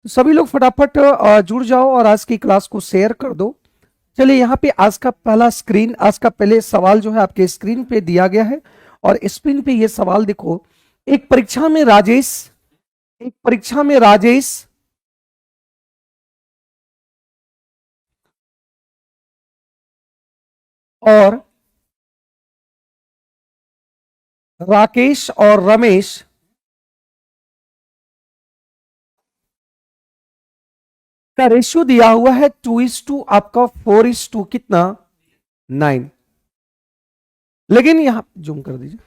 तो सभी लोग फटाफट जुड़ जाओ और आज की क्लास को शेयर कर दो। चलिए यहाँ पे आज का पहले सवाल जो है आपके स्क्रीन पे दिया गया है और स्क्रीन पे ये सवाल देखो। एक परीक्षा में राजेश और राकेश और रमेश का रेशियो दिया हुआ है 2:2, आपका 4:2 कितना 9। लेकिन यहां जूम कर दीजिए।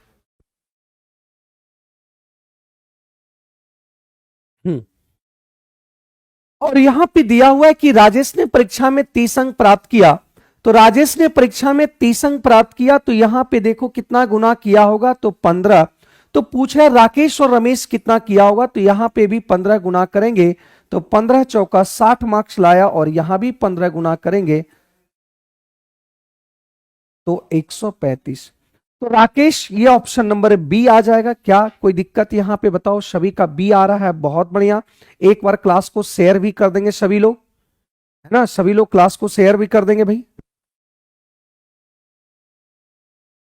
और यहां पे दिया हुआ है कि राजेश ने परीक्षा में 30 अंक प्राप्त किया। तो राजेश ने परीक्षा में 30 अंक प्राप्त किया, तो यहां पे देखो कितना गुना किया होगा, तो 15। तो पूछ रहा है राकेश और रमेश कितना किया होगा, तो यहां पे भी 15 गुना करेंगे तो 15 चौका 60 मार्क्स लाया, और यहां भी 15 गुना करेंगे तो 135। तो राकेश, ये ऑप्शन नंबर बी आ जाएगा। क्या कोई दिक्कत यहां पे बताओ? सभी का बी आ रहा है, बहुत बढ़िया। एक बार क्लास को शेयर भी कर देंगे सभी लोग, है ना? सभी लोग क्लास को शेयर भी कर देंगे भाई,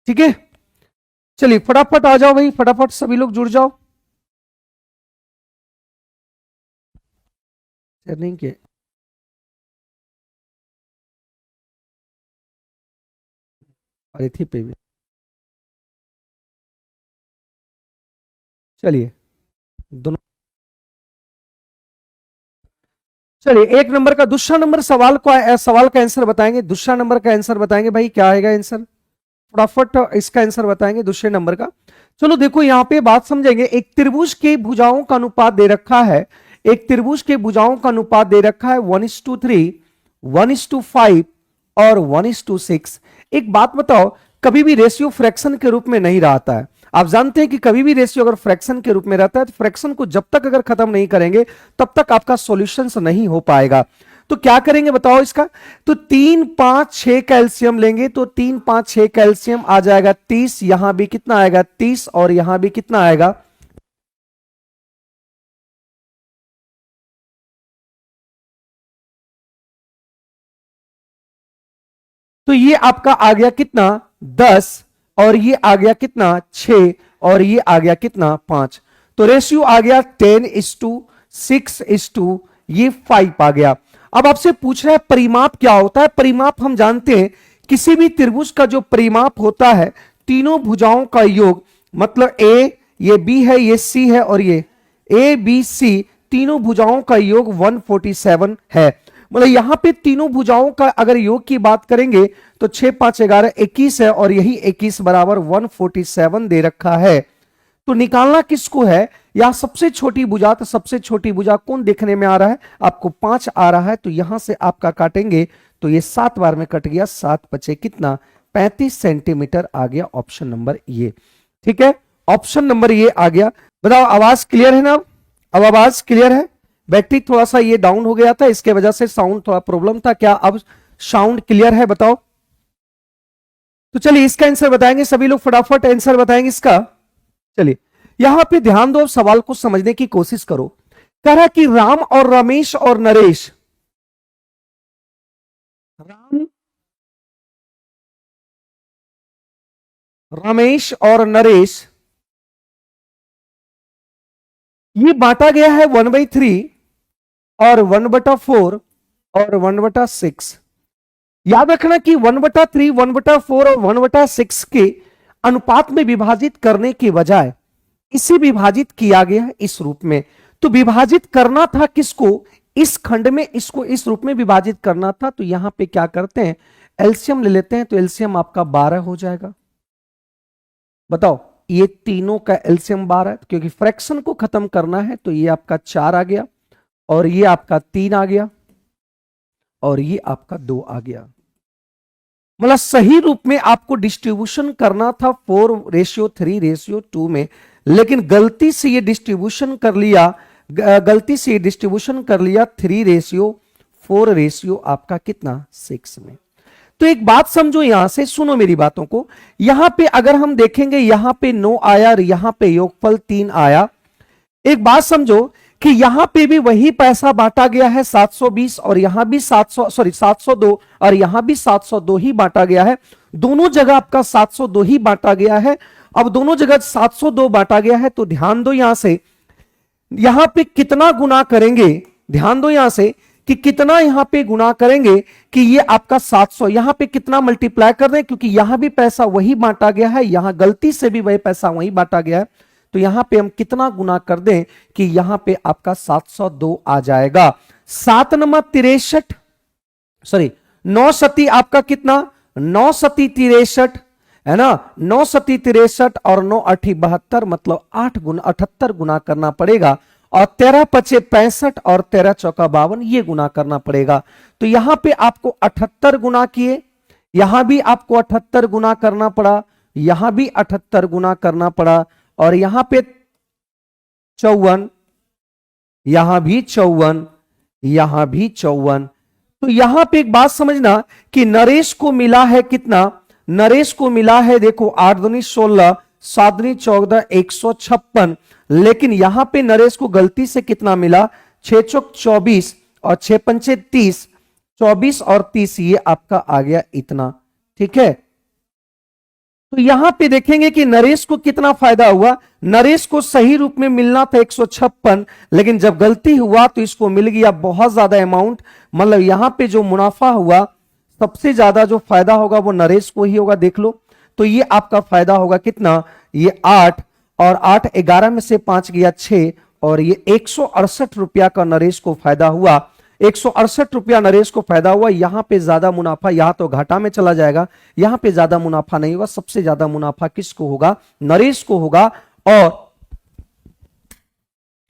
ठीक है? चलिए फटाफट आ जाओ भाई, फटाफट सभी लोग जुड़ जाओ। नहीं के अरे थी पे भी। चलिए दोनों, चलिए एक नंबर का दूसरा नंबर सवाल का आंसर बताएंगे। दूसरा नंबर का आंसर बताएंगे भाई, क्या आएगा आंसर? फटाफट इसका आंसर बताएंगे दूसरे नंबर का। चलो देखो यहां पे बात समझेंगे। एक त्रिभुज के भुजाओं का अनुपात दे रखा है, एक त्रिभुज के भुजाओं का अनुपात दे रखा है 1:3, 1:5 और 1:6। एक बात बताओ, कभी भी रेशियो फ्रैक्शन के रूप में नहीं रहता है। आप जानते हैं कि कभी भी रेशियो अगर फ्रैक्शन के रूप में रहता है तो फ्रैक्शन को जब तक अगर खत्म नहीं करेंगे तब तक आपका सॉल्यूशन नहीं हो पाएगा। तो क्या करेंगे बताओ इसका? तो 3, 5, 6 कैल्शियम लेंगे, तो 3, 5, 6 कैल्शियम आ जाएगा 30। यहां भी कितना आएगा 30, और यहां भी कितना आएगा? तो ये आपका आ गया कितना 10, और ये आ गया कितना 6, और ये आ गया कितना 5। तो रेशियो आ गया 10:6:, ये 5 आ गया। अब आपसे पूछ रहा है परिमाप क्या होता है? परिमाप हम जानते हैं, किसी भी त्रिभुज का जो परिमाप होता है, तीनों भुजाओं का योग, मतलब ए, ये बी है, ये सी है, और ये ए बी सी, तीनों भुजाओं का योग 147 है। मतलब यहां पे तीनों भुजाओं का अगर योग की बात करेंगे तो 6, 5, 11, 21 है, और यही 21 बराबर 147 दे रखा है। तो निकालना किसको है? यहां सबसे छोटी भुजा, तो सबसे छोटी भुजा कौन देखने में आ रहा है? आपको 5 आ रहा है, तो यहां से आपका काटेंगे तो ये 7 बार में कट गया, 7 बचे कितना 35 सेंटीमीटर आ गया। ऑप्शन नंबर ये, ठीक है? ऑप्शन नंबर ये आ गया। बताओ आवाज क्लियर है ना? अब आवाज क्लियर है? बैटरी थोड़ा सा ये डाउन हो गया था, इसके वजह से साउंड थोड़ा प्रॉब्लम था। क्या अब साउंड क्लियर है? बताओ। तो चलिए इसका आंसर बताएंगे सभी लोग, फटाफट आंसर बताएंगे इसका। चलिए यहां पे ध्यान दो, सवाल को समझने की कोशिश करो। कह रहा कि राम और रमेश और नरेश, राम, रमेश और नरेश, ये बांटा गया है 1/3 और 1/4 और 1/6। याद रखना कि 1/3, 1/4 और 1/6 के अनुपात में विभाजित करने के बजाय इसे विभाजित किया गया है इस रूप में। तो विभाजित करना था किसको? इस खंड में इसको इस रूप में विभाजित करना था। तो यहां पे क्या करते हैं, एलसीएम ले लेते हैं। तो एलसीएम आपका 12 हो जाएगा। बताओ, ये तीनों का एलसीएम 12, क्योंकि फ्रैक्शन को खत्म करना है। तो ये आपका 4 आ गया, और ये आपका 3 आ गया, और ये आपका 2 आ गया। मतलब सही रूप में आपको डिस्ट्रीब्यूशन करना था 4:3:2 में, लेकिन गलती से ये डिस्ट्रीब्यूशन कर लिया, 3:4 आपका कितना 6 में। तो एक बात समझो, यहां से सुनो मेरी बातों को। यहां पे अगर हम देखेंगे, यहां पे 9 आया और यहां पे योगफल 3 आया। एक बात समझो कि यहां पे भी वही पैसा बांटा गया है 720, और यहां भी 702, और यहां भी 702 ही बांटा गया है। दोनों जगह आपका 702 ही बांटा गया है। अब दोनों जगह 702 बांटा गया है, तो ध्यान दो यहां से, यहां पे कितना गुना करेंगे, ध्यान दो यहां से कि कितना यहां पे गुना करेंगे कि ये आपका 700, यहां पे कितना मल्टीप्लाई कर दें, क्योंकि यहां भी पैसा वही बांटा गया है, यहां गलती से भी वही पैसा वही बांटा गया है। तो यहां पे हम कितना गुना कर दें कि यहां पे आपका 702 आ जाएगा। 7 नंबर 63, सॉरी 9 सती आपका कितना, 9 सती 63 है ना, 9 सती 63 और 9 8 72, मतलब 8 गुना 78 गुना करना पड़ेगा, और 13 पचे 65 और 13 चौका 52 ये गुना करना पड़ेगा। तो यहां पे आपको 78 गुना किए, यहां भी आपको 78 गुना करना पड़ा, यहां भी 78 गुना करना पड़ा, और यहां पे 54, यहां भी 54, यहां भी 54। तो यहां पे एक बात समझना कि नरेश को मिला है कितना, नरेश को मिला है देखो 8 दूनी 16, 7 दूनी 14, 156, लेकिन यहां पे नरेश को गलती से कितना मिला, 6 चौक 24 और 6 पंचे 30, 24 और 30 ये आपका आ गया इतना, ठीक है। तो यहां पे देखेंगे कि नरेश को कितना फायदा हुआ, नरेश को सही रूप में मिलना था 156, लेकिन जब गलती हुआ तो इसको मिल गया बहुत ज्यादा अमाउंट, मतलब यहां पे जो मुनाफा हुआ सबसे ज्यादा जो फायदा होगा वो नरेश को ही होगा, देख लो। तो ये आपका फायदा होगा कितना, ये 8, और 8 11 में से 5 गया 6, और ये 168 रुपया का नरेश को फायदा हुआ, 168 रुपया नरेश को फायदा हुआ। यहां पे ज्यादा मुनाफा, यहां तो घाटा में चला जाएगा, यहां पे ज्यादा मुनाफा नहीं होगा, सबसे ज्यादा मुनाफा किसको होगा, नरेश को होगा। और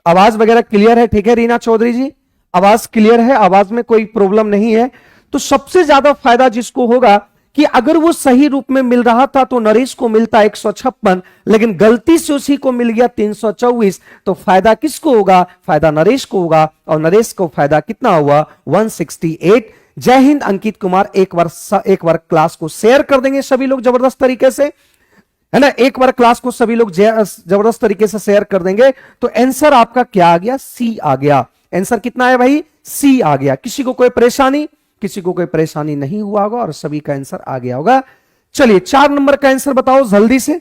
आवाज वगैरह क्लियर है, ठीक है रीना चौधरी जी, आवाज क्लियर है, आवाज में कोई प्रॉब्लम नहीं है। तो सबसे ज्यादा फायदा जिसको होगा कि अगर वो सही रूप में मिल रहा था तो नरेश को मिलता 156, लेकिन गलती से उसी को मिल गया 324, तो फायदा किसको होगा, फायदा नरेश को होगा, और नरेश को फायदा कितना हुआ 168। जय हिंद अंकित कुमार, एक बार क्लास को शेयर कर देंगे सभी लोग जबरदस्त तरीके से, है ना, एक बार क्लास को सभी लोग जबरदस्त तरीके से शेयर कर देंगे। तो आंसर आपका क्या आ गया, सी आ गया। आंसर कितना है भाई, सी आ गया। किसी को कोई परेशानी, किसी को कोई परेशानी नहीं हुआ होगा और सभी का आंसर आ गया होगा। चलिए 4 नंबर का आंसर बताओ जल्दी से,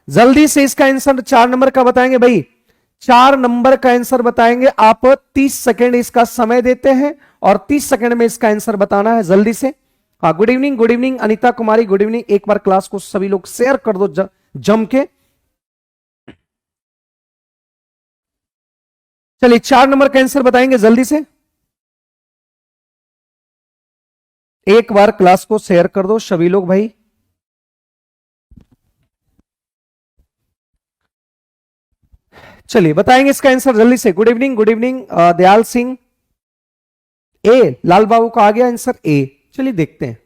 जल्दी से इसका आंसर 4 नंबर का बताएंगे भाई, 4 नंबर का आंसर बताएंगे आप। 30 सेकंड इसका समय देते हैं और 30 सेकंड में इसका आंसर बताना है जल्दी से। हाँ, गुड इवनिंग अनिता कुमारी, गुड इवनिंग। एक बार क्लास को सभी लोग शेयर कर दो जम के। चलिए 4 नंबर का आंसर बताएंगे जल्दी से, एक बार क्लास को शेयर कर दो सभी लोग भाई। चलिए बताएंगे इसका आंसर जल्दी से। गुड इवनिंग दयाल सिंह, ए, लाल बाबू का आ गया आंसर ए। चलिए देखते हैं।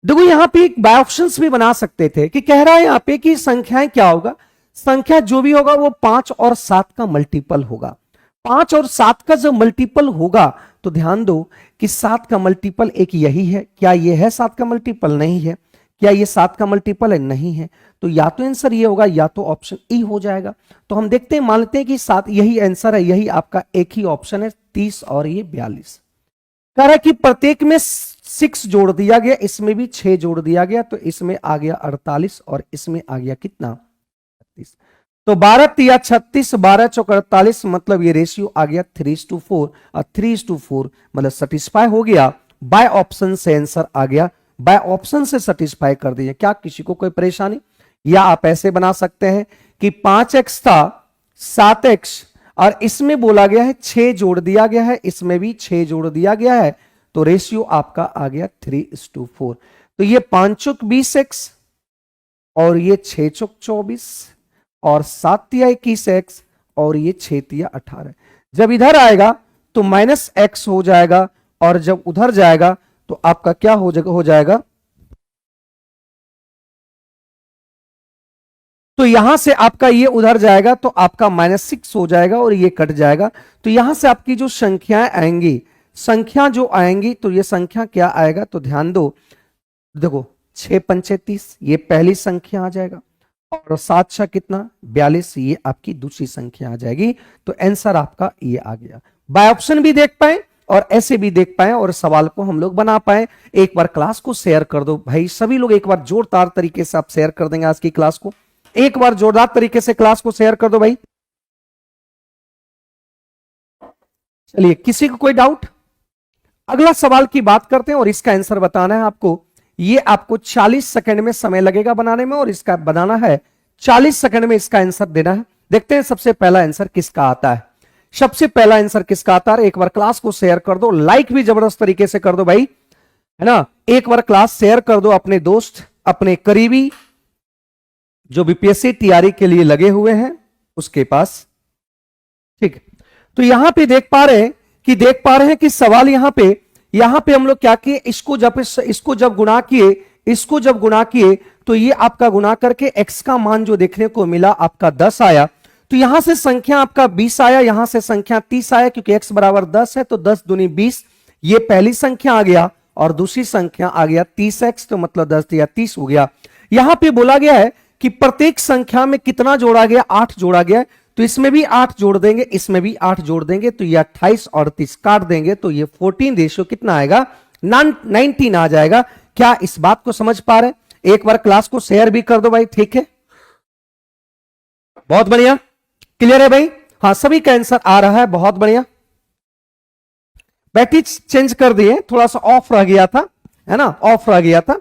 देखो यहां पे एक बाय ऑप्शंस भी बना सकते थे कि कह रहा है यहां पे कि संख्याएं क्या होगा, संख्या जो भी होगा वो 5 और 7 का मल्टीपल होगा। 5 और 7 का जब मल्टीपल होगा तो ध्यान दो कि 7 का मल्टीपल एक यही है, क्या ये है 7 का मल्टीपल, नहीं है। क्या ये 7 का मल्टीपल है, नहीं है। तो या तो आंसर ये होगा या तो ऑप्शन ई हो जाएगा। तो हम देखते हैं, मान लेते हैं कि 7 यही आंसर है, यही आपका एक ही ऑप्शन है 30 और ये 42। कह रहा है कि प्रत्येक में 6 जोड़ दिया गया, इसमें भी 6 जोड़ दिया गया, तो इसमें आ गया 48 और इसमें आ गया कितना 36। तो 12 तिया 36, 12 चौक 48, मतलब ये रेशियो आ गया 3:4, और 3:4 मतलब सेटिस्फाई हो गया। बाय ऑप्शन से आंसर आ गया, बाय ऑप्शन से सेटिस्फाई कर दिया। क्या किसी को कोई परेशानी, या आप ऐसे बना सकते हैं कि 5x था 7x, और इसमें बोला गया है 6 जोड़ दिया गया है, इसमें भी 6 जोड़ दिया गया है, तो रेशियो आपका आ गया 3:4। तो ये 5 चौक 20x और ये 6 चौक 24 और 7 तिया 21x और ये 6 तिया 18। जब इधर आएगा तो -x हो जाएगा, और जब उधर जाएगा तो आपका क्या हो जाएगा, तो यहां से आपका ये उधर जाएगा तो आपका -6 हो जाएगा और ये कट जाएगा। तो यहां से आपकी जो संख्याएं आएंगी, संख्या जो आएंगी, तो ये संख्या क्या आएगा, तो ध्यान दो, देखो 6 पंचे 30, ये पहली संख्या आ जाएगा, और 7 कितना 42, ये आपकी दूसरी संख्या आ जाएगी। तो आंसर आपका ये आ गया। बाय ऑप्शन भी देख पाए और ऐसे भी देख पाए और सवाल को हम लोग बना पाए। एक बार क्लास को शेयर कर दो भाई, सभी लोग एक बार जोरदार तरीके से आप शेयर कर देंगे आज की क्लास को। एक बार जोरदार तरीके से क्लास को शेयर कर दो भाई। चलिए, किसी को कोई डाउट? अगला सवाल की बात करते हैं और इसका आंसर बताना है आपको। ये आपको 40 सेकंड में समय लगेगा बनाने में और इसका बनाना है 40 सेकंड में इसका आंसर देना है। देखते हैं सबसे पहला आंसर किसका आता है। सबसे पहला आंसर किसका आता है? एक बार क्लास को शेयर कर दो, लाइक भी जबरदस्त तरीके से कर दो भाई, है ना। एक बार क्लास शेयर कर दो अपने दोस्त, अपने करीबी जो बीपीएससी तैयारी के लिए लगे हुए हैं उसके पास। ठीक, तो यहां पे देख पा रहे हैं कि सवाल यहां पे हम लोग क्या किए, इसको जब गुणा किए तो ये आपका गुणा करके x का मान जो देखने को मिला आपका 10 आया। तो यहां से संख्या आपका 20 आया, यहां से संख्या 30 आया, क्योंकि x बराबर 10 है तो 10 दूनी 20, ये पहली संख्या आ गया और दूसरी संख्या आ गया 30x, तो मतलब 10 दिया 30 हो गया। यहां पे बोला गया है कि प्रत्येक संख्या में कितना जोड़ा गया, 8 जोड़ा गया। तो इसमें भी 8 जोड़ देंगे, इसमें भी 8 जोड़ देंगे, तो ये 28 और 30 काट देंगे तो ये 14 रेशियो कितना आएगा, 19 आ जाएगा। क्या इस बात को समझ पा रहे हैं? एक बार क्लास को शेयर भी कर दो भाई, ठीक है, बहुत बढ़िया, क्लियर है भाई? हाँ, सभी का आंसर आ रहा है, बहुत बढ़िया। बैटरी चेंज कर दिए, थोड़ा सा ऑफ रह गया था, है ना, ऑफ रह गया था।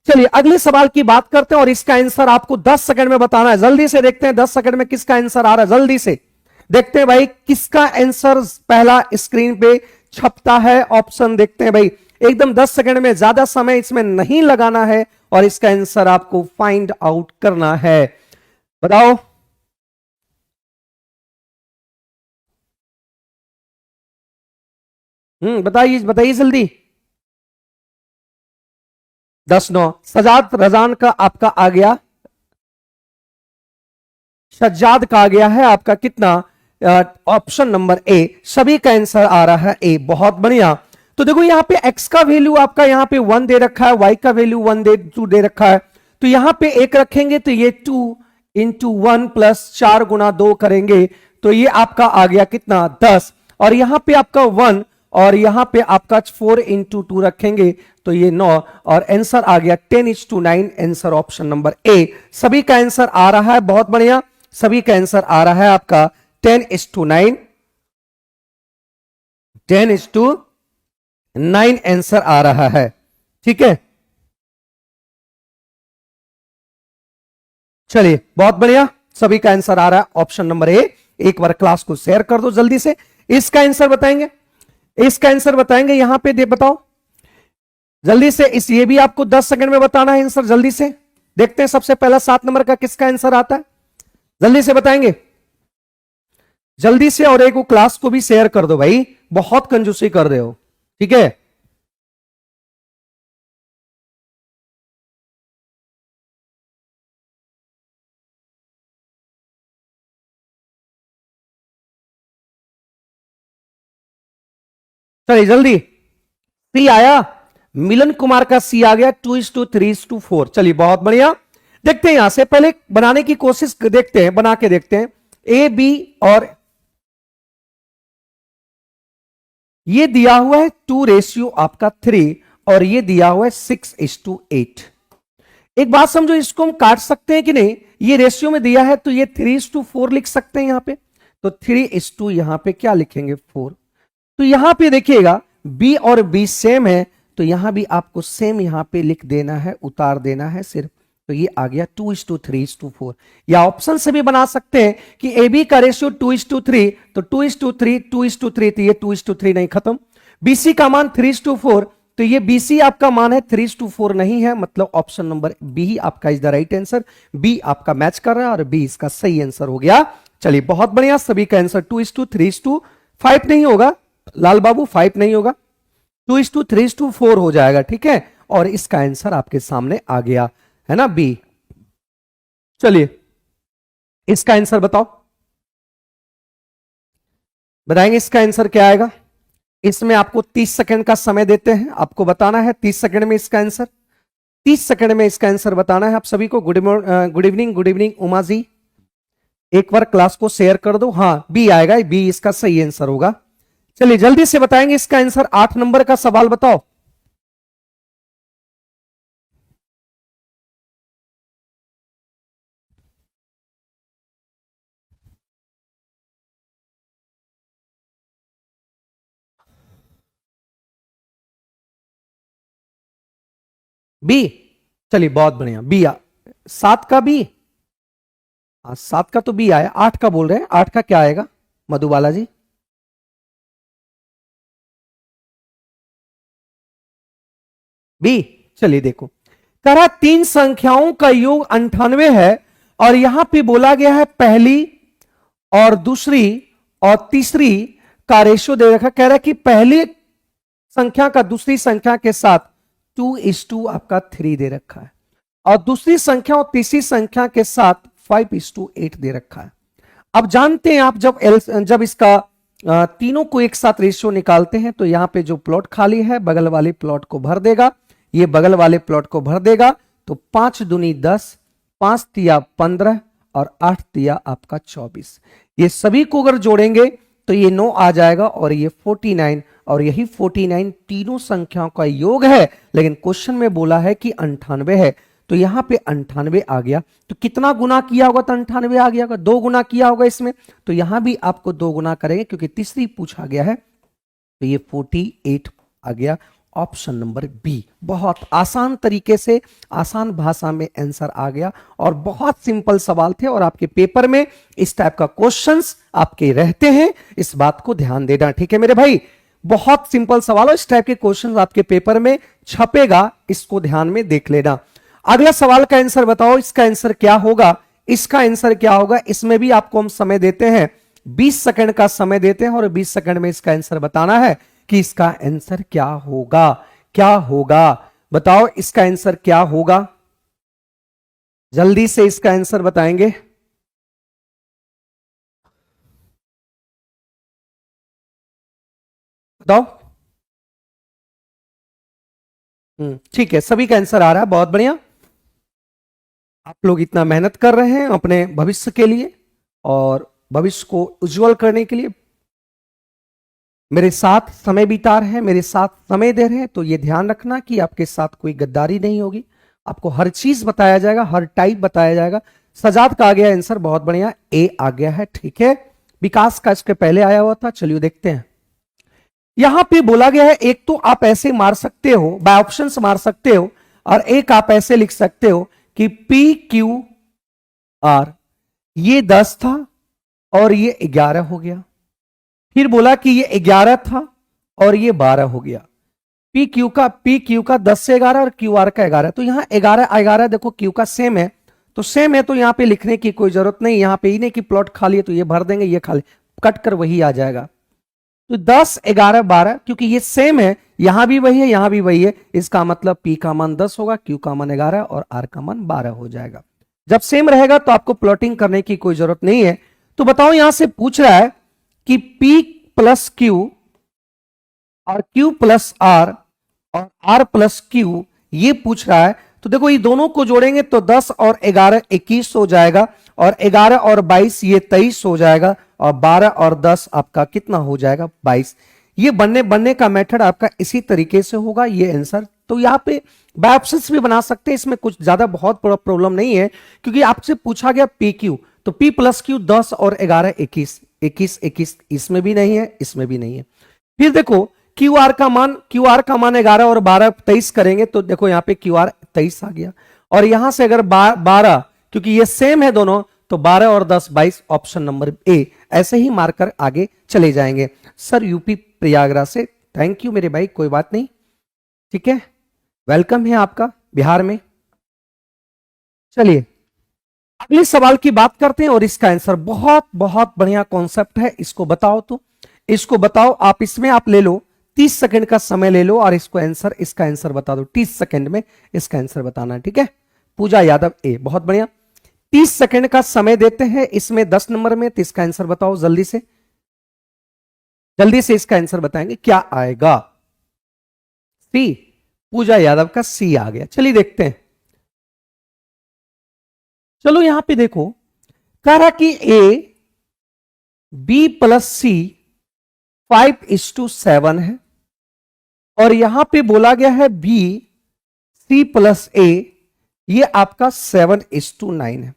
चलिए अगले सवाल की बात करते हैं और इसका आंसर आपको 10 सेकंड में बताना है। जल्दी से देखते हैं 10 सेकंड में किसका आंसर आ रहा है, जल्दी से देखते हैं भाई किसका आंसर पहला स्क्रीन पे छपता है। ऑप्शन देखते हैं भाई, एकदम 10 सेकंड में, ज्यादा समय इसमें नहीं लगाना है और इसका आंसर आपको फाइंड आउट करना है। बताओ, बताइए बताइए जल्दी। 10-9 सजाद रजान का आपका आ गया, सज्जाद का आ गया है आपका कितना, ऑप्शन नंबर ए, सभी का आंसर आ रहा है ए, बहुत बढ़िया। तो देखो यहां पे x का वैल्यू आपका यहां पे 1 दे रखा है, y का वैल्यू 1 2 दे रखा है, तो यहां पे 1 रखेंगे तो ये 2 इंटू 1 प्लस 4 गुना 2 करेंगे तो ये आपका आ गया कितना 10, और यहां पे आपका 1 और यहां पे आपका 4 इंटू 2 रखेंगे तो ये 9, और आंसर आ गया 10:9, आंसर ऑप्शन नंबर ए। सभी का आंसर आ रहा है, बहुत बढ़िया, सभी का आंसर आ रहा है आपका 10:9, 10:9 आंसर आ रहा है, ठीक है। चलिए बहुत बढ़िया, सभी का आंसर आ रहा है ऑप्शन नंबर ए। एक बार क्लास को शेयर कर दो जल्दी से। इसका आंसर बताएंगे, इसका आंसर बताएंगे, यहां पे दे बताओ जल्दी से। इस ये भी आपको 10 सेकंड में बताना है आंसर, जल्दी से देखते हैं सबसे पहला 7 नंबर का किसका आंसर आता है, जल्दी से बताएंगे, जल्दी से। और एक वो क्लास को भी शेयर कर दो भाई, बहुत कंजूसी कर रहे हो, ठीक है। चलिए जल्दी, सी आया, मिलन कुमार का सी आ गया, 2:3:4। चलिए बहुत बढ़िया, देखते हैं यहां से पहले बनाने की कोशिश देखते हैं, बना के देखते हैं। ए बी और ये दिया हुआ है 2 रेशियो आपका 3 और ये दिया हुआ है 6:8। एक बात समझो, इसको हम काट सकते हैं कि नहीं, ये रेशियो में दिया है तो ये 3:4 लिख सकते हैं यहां पे, तो 3:2 यहां पे क्या लिखेंगे 4। तो यहां पे देखिएगा बी और बी सेम है तो यहां भी आपको सेम यहां पे लिख देना है, उतार देना है सिर्फ, तो ये आ गया 2:3:4। या ऑप्शन से भी बना सकते हैं कि ए बी का रेशियो 2:3, तो 2:3 2:3, तो ये 2:3 नहीं, खत्म। बीसी का मान 3:4, तो ये बीसी आपका मान है 3:4 नहीं है, मतलब ऑप्शन नंबर बी ही आपका is the right answer. B आपका मैच कर रहा है और बी इसका सही आंसर हो गया। चलिए बहुत बढ़िया, सभी का आंसर 2:3:5 नहीं होगा लाल बाबू, 5 नहीं होगा, 2:3:4 हो जाएगा, ठीक है। और इसका आंसर आपके सामने आ गया है ना, बी। चलिए इसका आंसर बताओ, बताएंगे इसका आंसर क्या आएगा। इसमें आपको 30 सेकंड का समय देते हैं, आपको बताना है 30 सेकंड में इसका आंसर। 30 सेकंड में इसका आंसर बताना है आप सभी को। Good evening, good evening Uma ji. एक बार क्लास को शेयर कर दो। हाँ, बी आएगा, बी इसका सही आंसर होगा। चलिए जल्दी से बताएंगे इसका आंसर। 8 नंबर का सवाल बताओ। बी, चलिए बहुत बढ़िया, बी 7 का बी। हाँ 7 का तो बी आया, 8 का बोल रहे हैं, 8 का क्या आएगा मधुबाला जी? बी। चलिए देखो, कह रहा 3 संख्याओं का योग 98 है और यहां पे बोला गया है पहली और दूसरी और तीसरी का रेशियो दे रखा। कह रहा है कि पहली संख्या का दूसरी संख्या के साथ 2:2 आपका 3 दे रखा है और दूसरी संख्या और तीसरी संख्या के साथ 5:8 दे रखा है। अब जानते हैं आप जब इसका तीनों को एक साथ रेशियो निकालते हैं तो यहां पे जो प्लॉट खाली है बगल वाले प्लॉट को भर देगा, ये बगल वाले प्लॉट को भर देगा। तो 5 दूनी 10, 5 तिया 15 और 8 तिया आपका 24। ये सभी को अगर जोड़ेंगे तो ये 9 आ जाएगा और ये 49 और यही 49 तीनों संख्याओं का योग है। लेकिन क्वेश्चन में बोला है कि 98 है, तो यहां पे 98 आ गया। तो कितना गुना किया होगा तो 98 आ गया होगा? 2 गुना किया होगा इसमें, तो यहां भी आपको 2 गुना करेंगे क्योंकि तीसरी पूछा गया है। तो ये 48 आ गया। Option number B. बहुत आसान तरीके से, आसान भाषा में आंसर आ गया और बहुत सिंपल सवाल थे और आपके पेपर में इस टाइप का क्वेश्चंस आपके रहते हैं, इस बात को ध्यान देना, ठीक है मेरे भाई। बहुत सिंपल सवाल और इस टाइप के क्वेश्चंस आपके पेपर में छपेगा, इसको ध्यान में देख लेना। अगला सवाल का आंसर बताओ, इसका आंसर क्या होगा? इसका आंसर क्या होगा? इसमें भी आपको हम समय देते हैं, 20 सेकंड का समय देते हैं और 20 सेकंड में इसका आंसर बताना है कि इसका आंसर क्या होगा। क्या होगा बताओ, इसका आंसर क्या होगा? जल्दी से इसका आंसर बताएंगे। बताओ। ठीक है, सभी का आंसर आ रहा है, बहुत बढ़िया। आप लोग इतना मेहनत कर रहे हैं अपने भविष्य के लिए और भविष्य को उज्जवल करने के लिए मेरे साथ समय बिता रहे हैं, मेरे साथ समय दे रहे हैं। तो ये ध्यान रखना कि आपके साथ कोई गद्दारी नहीं होगी, आपको हर चीज बताया जाएगा, हर टाइप बताया जाएगा। सजाद का आ गया आंसर, बहुत बढ़िया, ए आ गया है, ठीक है। विकास का इसके पहले आया हुआ था, चलिए देखते हैं। यहां पे बोला गया है, एक तो आप ऐसे मार सकते हो, बाय ऑप्शंस मार सकते हो, और एक आप ऐसे लिख सकते हो कि पी क्यू आर, ये 10 था और ये 11 हो गया। फिर बोला कि ये 11 था और ये 12 हो गया। पी क्यू का 10 से 11 और क्यू आर का 11। तो यहां 11 देखो क्यू का सेम है, तो सेम है, तो यहां पे लिखने की कोई जरूरत नहीं। यहां पे ही नहीं कि प्लॉट खाली है तो ये भर देंगे, ये खाली कट कर वही आ जाएगा। तो 10 11 12, क्योंकि ये सेम है, यहां भी वही है यहां भी वही है, इसका मतलब पी का मान 10 होगा, क्यू का मान 11 और आर का मान 12 हो जाएगा। जब सेम रहेगा तो आपको प्लॉटिंग करने की कोई जरूरत नहीं है। तो बताओ, यहां से पूछ रहा है कि P प्लस क्यू और Q प्लस आर और R प्लस क्यू, ये पूछ रहा है। तो देखो, ये दोनों को जोड़ेंगे तो 10 और 11 21 हो जाएगा, और 11 और 22 ये 23 हो जाएगा, और 12 और 10 आपका कितना हो जाएगा? 22। ये बनने का मेथड आपका इसी तरीके से होगा, ये आंसर। तो यहाँ पे बाय ऑप्शंस भी बना सकते हैं, इसमें कुछ ज्यादा बहुत प्रॉब्लम नहीं है, क्योंकि आपसे पूछा गया पी क्यू, तो P प्लस क्यू 10 और 11 21 21 21, इसमें भी नहीं है, इसमें भी नहीं है। फिर देखो, क्यू आर का मान 11 और 12 23 करेंगे तो देखो यहाँ पे क्यू आर 23 आ गया, और यहां से अगर 12, क्योंकि ये सेम है दोनों, तो 12 और 10 22, ऑप्शन नंबर ए। ऐसे ही मारकर आगे चले जाएंगे। सर यूपी प्रयागराज से, थैंक यू मेरे भाई, कोई बात नहीं, ठीक है, वेलकम है आपका बिहार में। चलिए अगले सवाल की बात करते हैं और इसका आंसर बहुत बहुत बढ़िया कॉन्सेप्ट है। इसको बताओ, तो इसको बताओ आप, इसमें आप ले लो 30 सेकंड का समय ले लो और इसका आंसर बता दो। 30 सेकंड में इसका आंसर बताना है, ठीक है। पूजा यादव ए, बहुत बढ़िया। 30 सेकंड का समय देते हैं इसमें 10 नंबर में, तो इसका आंसर बताओ जल्दी से, जल्दी से इसका आंसर बताएंगे क्या आएगा। सी, पूजा यादव का सी आ गया। चलिए देखते हैं। चलो यहां पे देखो, कह रहा कि ए बी प्लस सी 5:7 है, और यहां पे बोला गया है बी सी प्लस ए, ये आपका 7:9 है।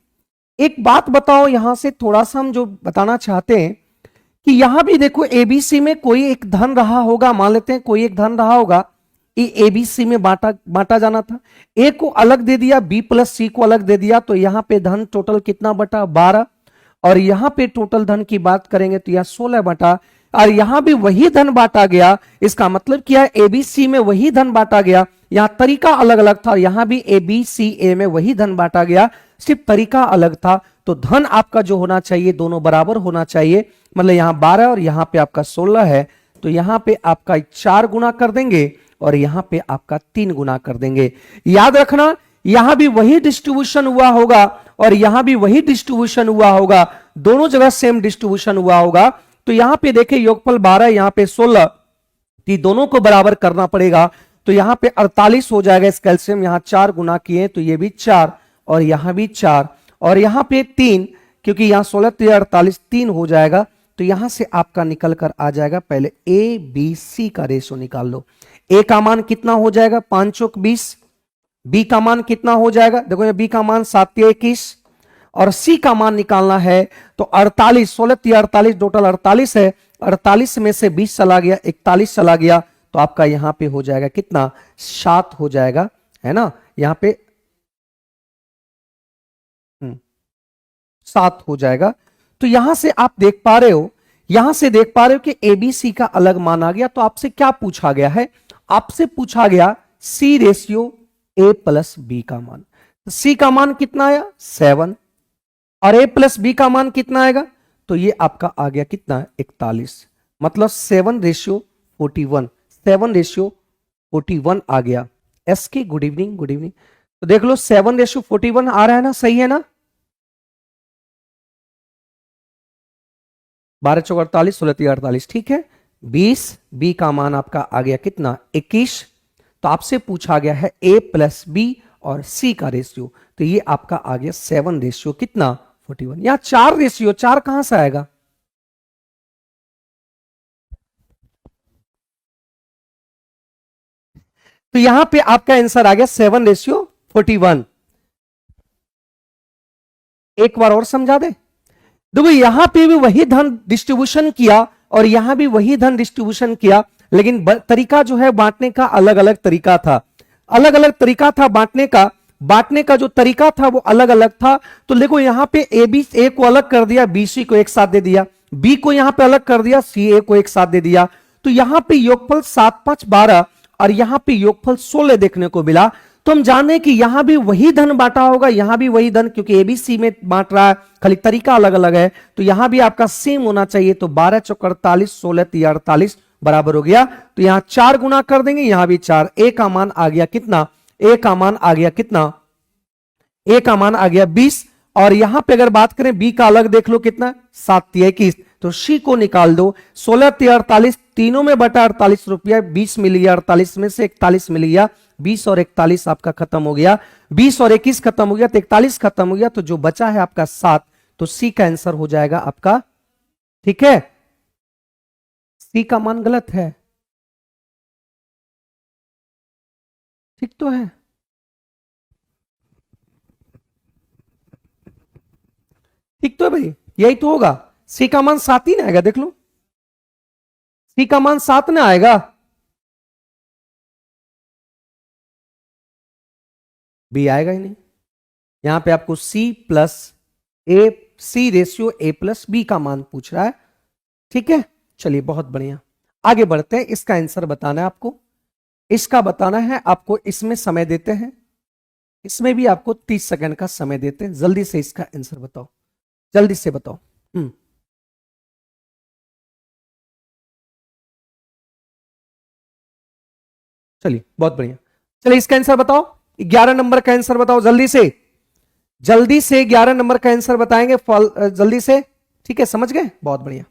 एक बात बताओ, यहां से थोड़ा सा हम जो बताना चाहते हैं कि यहां भी देखो एबीसी में कोई एक धन रहा होगा, मान लेते हैं कोई एक धन रहा होगा, ये एबीसी में बांटा बांटा जाना था, ए को अलग दे दिया, बी प्लस सी को अलग दे दिया, तो यहां पे धन टोटल कितना बटा 12, और यहां पे टोटल धन की बात करेंगे तो यह 16 बटा, और यहां भी वही धन बांटा गया। इसका मतलब क्या है, एबीसी में वही धन बांटा गया, यहां तरीका अलग अलग था, यहां भी एबीसी ए में वही धन बांटा गया, सिर्फ तरीका अलग था। तो धन आपका जो होना चाहिए दोनों बराबर होना चाहिए, मतलब यहां 12 और यहां पे आपका 16 है, तो यहां पे आपका 4 गुना कर देंगे और यहां पे आपका 3 गुना कर देंगे। याद रखना, यहां भी वही डिस्ट्रीब्यूशन हुआ होगा और यहां भी वही डिस्ट्रीब्यूशन हुआ होगा, दोनों जगह सेम डिस्ट्रीब्यूशन हुआ होगा। तो यहां पे देखिए योगफल 12, यहां पे 16, तो दोनों को बराबर करना पड़ेगा, तो यहां पे 48 हो जाएगा इस कैल्शियम, यहां 4 गुना किए तो ये भी 4 और यहां भी 4 और यहां पे 3, क्योंकि यहां 16 तो 48 3 हो जाएगा। तो यहां से आपका निकल कर आ जाएगा, पहले ए बी सी का रेशो निकाल लो। ए का मान कितना हो जाएगा, 5 चौक 20, बी का मान कितना हो जाएगा, देखो ये बी का मान 7 21, और सी का मान निकालना है तो 48, 16 48, टोटल 48 है, 48 में से 20 चला गया, 41 चला गया, तो आपका यहां पे हो जाएगा कितना, 7 हो जाएगा, है ना, यहां पे 7 हो जाएगा। तो यहां से आप देख पा रहे हो, यहां से देख पा रहे हो कि एबीसी का अलग मान आ गया। तो आपसे क्या पूछा गया है, आपसे पूछा गया सी रेशियो ए प्लस बी का मान। तो सी का मान कितना आया 7, और ए प्लस बी का मान कितना आएगा, तो ये आपका आ गया कितना 41, मतलब 7:41, 7:41 आ गया। एस के गुड इवनिंग, गुड इवनिंग। तो देख लो 7:41 आ रहा है ना, सही है ना, 12 चौक 48, 16 3 48, ठीक है। 20, बी का मान आपका आ गया कितना 21। तो आपसे पूछा गया है ए प्लस बी और सी का रेशियो, तो ये आपका आ गया 7 रेशियो कितना 41। यहां 4 रेशियो, 4 कहां से आएगा, तो यहां पे आपका आंसर आ गया 7:41। एक बार और समझा दे, देखो यहां पे भी वही धन डिस्ट्रीब्यूशन किया और यहां भी वही धन डिस्ट्रीब्यूशन किया, लेकिन तरीका जो है बांटने का अलग अलग तरीका था, अलग अलग तरीका था बांटने का, बांटने का जो तरीका था वो अलग अलग था। तो देखो यहां पे ए बी ए को अलग कर दिया, बी सी को एक साथ दे दिया, बी को यहां पे अलग कर दिया, सी ए को एक साथ दे दिया। तो यहां पे योगफल 7 5 12 और यहां पे योगफल 16 देखने को मिला। तो हम जाने कि यहां भी वही धन बांटा होगा, यहां भी वही धन, क्योंकि एबीसी में बांट रहा है, खाली तरीका अलग अलग है, तो यहां भी आपका सेम होना चाहिए। तो 12 चौक 48, 16 3 48 बराबर हो गया। तो यहां 4 गुना कर देंगे, यहां भी 4, ए का मान आ गया कितना, ए का मान आ गया कितना, ए का मान आ गया 20, और यहां पे अगर बात करें बी का अलग देख लो कितना 7 3 21, तो सी को निकाल दो, 16 3 48, तीनों में बटा 48 रुपया, 20 मिल गया, 48 में से 41 मिल गया, 20 और 41 आपका खत्म हो गया, 20 और 21 खत्म हो गया, तो 41 खत्म हो गया, तो जो बचा है आपका 7, तो सी का आंसर हो जाएगा आपका, ठीक है, सी का मान गलत है, ठीक तो है, ठीक तो है भाई, यही तो होगा, सी का मान 7 ही ना आएगा, देख लो सी का मान 7 ना आएगा, बी आएगा ही नहीं। यहां पे आपको C plus A, C ratio A plus B का मान पूछ रहा है, ठीक है। चलिए बहुत बढ़िया, आगे बढ़ते हैं। इसका आंसर बताना है आपको, इसका बताना है आपको, इसमें समय देते हैं, इसमें भी आपको 30 सेकंड का समय देते हैं, जल्दी से इसका आंसर बताओ, जल्दी से बताओ। चलिए बहुत बढ़िया, चलिए इसका आंसर बताओ, 11 नंबर का आंसर बताओ जल्दी से, जल्दी से 11 नंबर का आंसर बताएंगे जल्दी से, ठीक है, समझ गए, बहुत बढ़िया।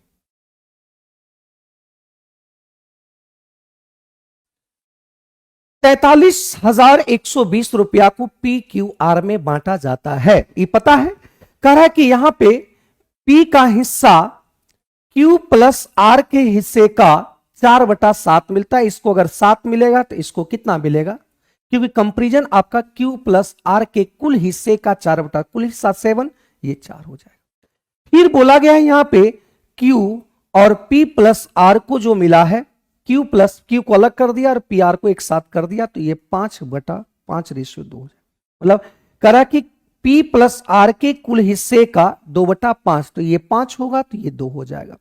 43,120 रुपया को पी क्यू आर में बांटा जाता है। ये पता है, कह रहा है कि यहां पे पी का हिस्सा क्यू प्लस आर के हिस्से का 4/7 मिलता है। इसको अगर 7 मिलेगा तो इसको कितना मिलेगा, क्योंकि कंपेरिजन आपका क्यू प्लस आर के कुल हिस्से का 4 कुल हिस्सा 7, ये 4 हो जाएगा। फिर बोला गया है यहां पे क्यू और पी प्लस आर को जो मिला है, क्यू को अलग कर दिया और पी आर को एक साथ कर दिया, तो ये 5/5:2 हो जाएगा। मतलब करा कि पी प्लस आर के कुल हिस्से का 2/5, तो ये 5 होगा, तो ये 2 हो जाएगा।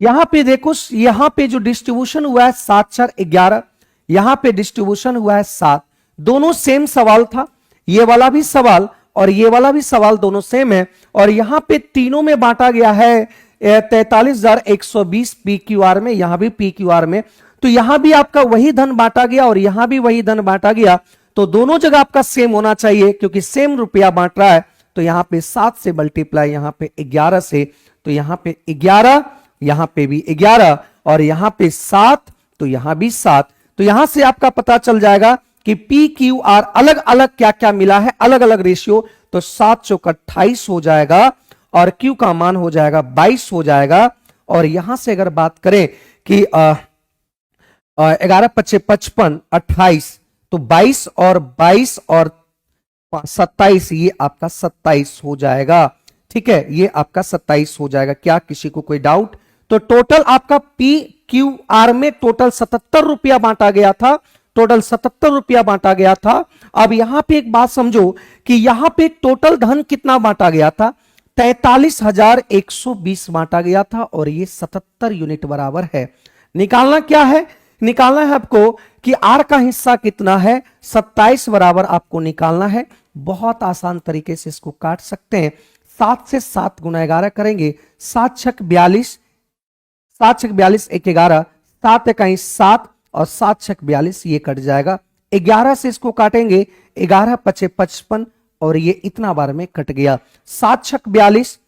यहां पे देखो, यहां पे जो डिस्ट्रीब्यूशन हुआ है 7/4=11, यहां पे डिस्ट्रीब्यूशन हुआ है 7, दोनों सेम सवाल था। ये वाला भी सवाल और ये वाला भी सवाल दोनों सेम है, और यहां पे तीनों में बांटा गया है 43,120 पी क्यू आर में, यहां भी पी क्यू आर में, तो यहां भी आपका वही धन बांटा गया और यहां भी वही धन बांटा गया, तो दोनों जगह आपका सेम होना चाहिए, क्योंकि सेम रुपया बांट रहा है। तो यहां पे 7 से मल्टीप्लाई, यहां पे 11 से, तो यहां पे 11, यहां पे भी 11 और यहां पे 7, तो यहां भी 7। तो यहां से आपका पता चल जाएगा कि पी क्यू आर अलग अलग क्या क्या मिला है, अलग अलग रेशियो, तो 7×4=28 हो जाएगा और क्यू का मान हो जाएगा 22 हो जाएगा। और यहां से अगर बात करें कि 11×5=55, 28, तो 22 और 27, ये आपका 27 हो जाएगा। ठीक है, ये आपका 27 हो जाएगा। क्या किसी को कोई डाउट? तो टोटल आपका पी क्यू आर में टोटल 77 रुपया बांटा गया था, टोटल 77 रुपया बांटा गया था। अब यहां पे एक बात समझो कि यहां पे टोटल धन कितना बांटा गया था, 43,120 बांटा गया था, और ये 77 यूनिट बराबर है। निकालना क्या है, निकालना है आपको कि आर का हिस्सा कितना है, 27 बराबर आपको निकालना है। बहुत आसान तरीके से इसको काट सकते हैं, 7 से 7 गुना 11 करेंगे, 7×6=42, 7×6=42, 1 11, 7×1=7 और 7×6=42, ये कट जाएगा। 11 से इसको काटेंगे, 11×5=55 और ये इतना बार में कट गया। 7×6=42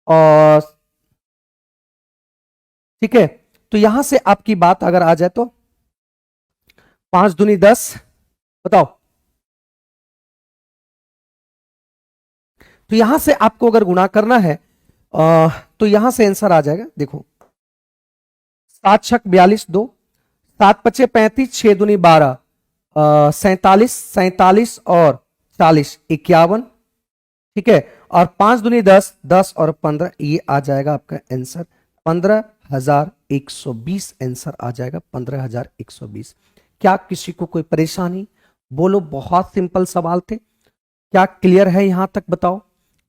और ठीक है, तो यहां से आपकी बात अगर आ जाए तो 5 दूनी 10, बताओ। तो यहां से आपको अगर गुणा करना है तो यहां से आंसर आ जाएगा। देखो 7×6=42, 2, 7×5=35, 6 दूनी 12, 47, 47 और 40, 51। ठीक है, और 5 दूनी 10, 10 और 15, ये आ जाएगा आपका आंसर 15,120 आंसर आ जाएगा 15,120। क्या किसी को कोई परेशानी? बोलो, बहुत सिंपल सवाल थे। क्या क्लियर है यहां तक? बताओ,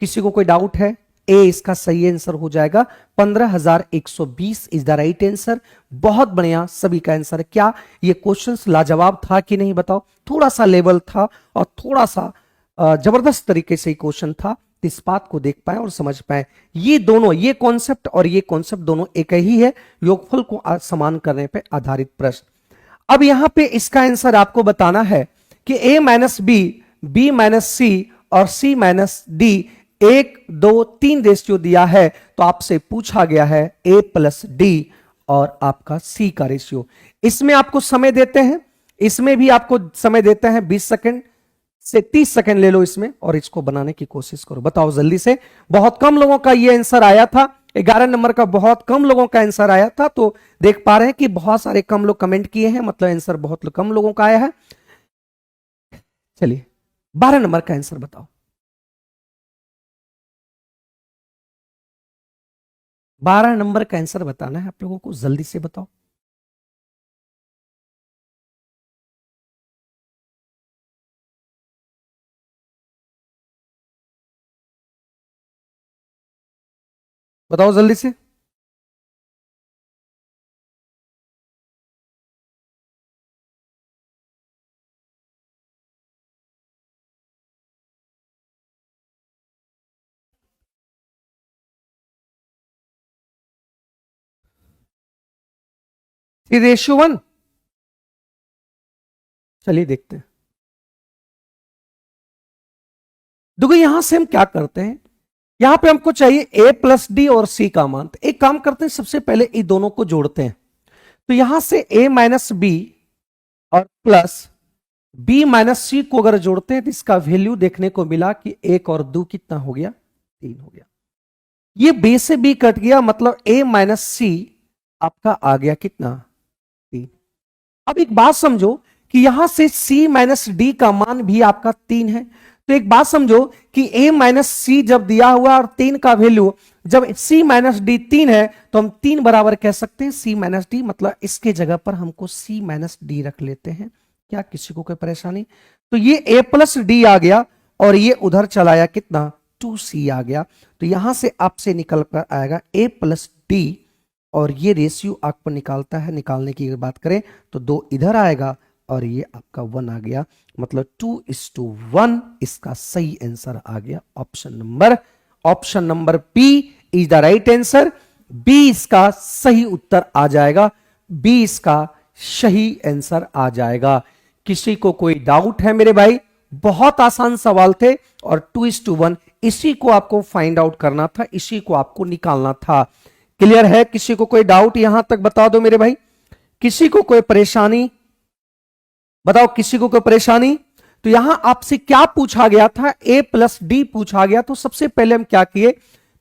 किसी को कोई डाउट है? ए इसका सही आंसर हो जाएगा, 15,120 इज द राइट आंसर। बहुत बढ़िया, सभी का आंसर है। क्या ये क्वेश्चन लाजवाब था कि नहीं? बताओ। थोड़ा सा लेवल था और थोड़ा सा जबरदस्त तरीके से क्वेश्चन था, इस बात को देख पाए और समझ पाए। ये दोनों, ये कॉन्सेप्ट और ये कॉन्सेप्ट दोनों एक ही है, योगफल को समान करने पर आधारित प्रश्न। अब यहां पे इसका आंसर आपको बताना है कि a माइनस बी माइनस सी और c माइनस डी 1, 2, 3 रेशियो दिया है, तो आपसे पूछा गया है a प्लस डी और आपका c का रेशियो। इसमें आपको समय देते हैं, इसमें भी आपको समय देते हैं 20 सेकंड से 30 सेकंड ले लो इसमें, और इसको बनाने की कोशिश करो। बताओ जल्दी से। बहुत कम लोगों का ये आंसर आया था, 11 नंबर का बहुत कम लोगों का आंसर आया था, तो देख पा रहे हैं कि बहुत सारे कम लोग कमेंट किए हैं, मतलब आंसर बहुत कम लोगों का आया है। चलिए 12 नंबर का आंसर बताओ। 12 नंबर का आंसर बताना है आप लोगों को, जल्दी से बताओ। बताओ जल्दी से। रेशियो 1, चलिए देखते हैं। देखो यहां से हम क्या करते हैं, यहां पे हमको चाहिए a प्लस डी और c का मान। तो एक काम करते हैं, सबसे पहले इन दोनों को जोड़ते हैं। तो यहां से a माइनस बी और प्लस बी माइनस सी को अगर जोड़ते हैं तो इसका वैल्यू देखने को मिला कि 1 और 2 कितना हो गया, 3 हो गया। ये बी से बी कट गया, मतलब ए माइनस सी आपका आ गया कितना, 3। अब एक बात समझो कि यहां से c माइनस डी का मान भी आपका 3 है। तो एक बात समझो कि a माइनस सी जब दिया हुआ और 3 का वैल्यू, जब c माइनस डी 3 है तो हम 3 बराबर कह सकते हैं c माइनस डी, मतलब इसके जगह पर हमको c माइनस डी रख लेते हैं। क्या किसी को कोई परेशानी? तो ये a प्लस डी आ गया और ये उधर चलाया कितना, 2c आ गया। तो यहां से आपसे निकल कर आएगा a प्लस डी, और ये रेशियो आपको निकालता है, निकालने की बात करें तो 2 इधर आएगा और ये आपका 1 आ गया, मतलब 2:1 इसका सही आंसर आ गया। Option number B is the right answer. B इसका सही उत्तर आ जाएगा, बी इसका सही आंसर आ जाएगा। किसी को कोई डाउट है मेरे भाई? बहुत आसान सवाल थे और 2:1 इसी को आपको फाइंड आउट करना था, इसी को आपको निकालना था। क्लियर है? किसी को कोई डाउट यहां तक बता दो मेरे भाई। किसी को कोई परेशानी बताओ, किसी को कोई परेशानी? तो यहां आपसे क्या पूछा गया था, a प्लस डी पूछा गया। तो सबसे पहले हम क्या किए,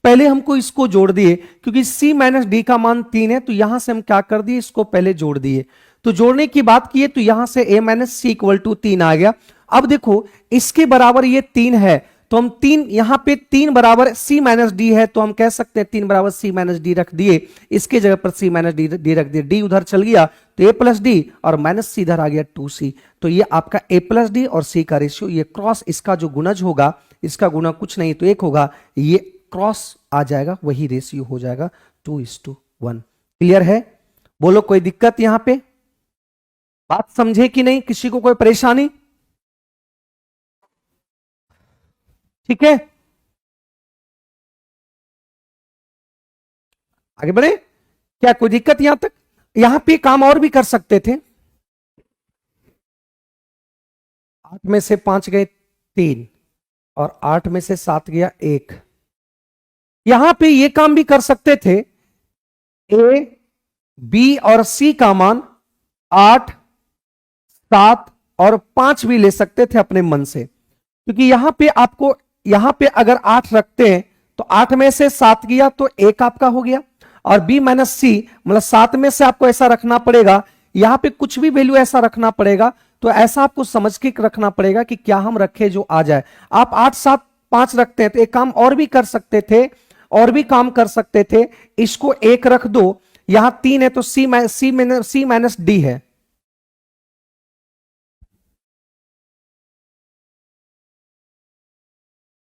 पहले हमको इसको जोड़ दिए, क्योंकि c माइनस डी का मान 3 है। तो यहां से हम क्या कर दिए, इसको पहले जोड़ दिए। तो जोड़ने की बात किए तो यहां से a minus C equal to 3 आ गया। अब देखो इसके बराबर ये 3 है, तो हम 3 यहां पे 3 बराबर c माइनस डी है, तो हम कह सकते हैं 3 बराबर c माइनस डी रख दिए, इसके जगह पर c माइनस डी रख दिए, डी उधर चल गया तो a प्लस डी और माइनस सी इधर आ गया 2c। तो ये आपका a प्लस डी और c का रेशियो, ये क्रॉस इसका जो गुणज होगा, इसका गुना कुछ नहीं तो 1 होगा, ये क्रॉस आ जाएगा, वही रेशियो हो जाएगा 2:1। क्लियर है? बोलो कोई दिक्कत यहां पे? बात समझे कि नहीं? किसी को कोई परेशानी? ठीक है, आगे बढ़े। क्या कोई दिक्कत यहां तक? यहां पे काम और भी कर सकते थे। 8 में से 5 गए 3 और 8 में से 7 गया 1। यहां पे ये काम भी कर सकते थे, ए बी और सी का मान 8, 7 और 5 भी ले सकते थे अपने मन से, क्योंकि यहां पे अगर 8 रखते हैं तो 8 में से 7 गया तो 1 आपका हो गया, और b माइनस सी मतलब 7 में से आपको ऐसा रखना पड़ेगा, यहां पे कुछ भी वैल्यू ऐसा रखना पड़ेगा। तो ऐसा आपको समझ के रखना पड़ेगा कि क्या हम रखे जो आ जाए। आप 8, 7, 5 रखते हैं तो एक काम और भी कर सकते थे, और भी काम कर सकते थे, इसको 1 रख दो, यहां 3 है तो सी माइनस डी है।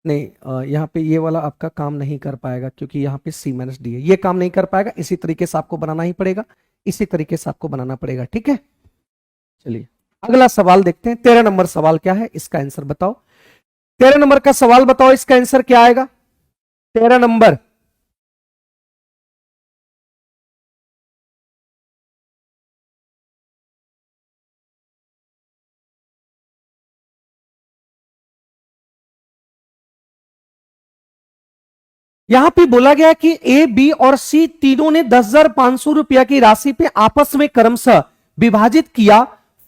नहीं, यहाँ पे ये वाला आपका काम नहीं कर पाएगा, क्योंकि यहाँ पे c माइनस डी है, ये काम नहीं कर पाएगा। इसी तरीके से आपको बनाना ही पड़ेगा, इसी तरीके से आपको बनाना पड़ेगा। ठीक है, चलिए अगला सवाल देखते हैं। 13 नंबर सवाल क्या है, इसका आंसर बताओ। 13 नंबर का सवाल बताओ, इसका आंसर क्या आएगा? 13 नंबर, यहां पे बोला गया कि ए बी और सी तीनों ने 10,500 रुपया की राशि पे आपस में क्रमशः विभाजित किया।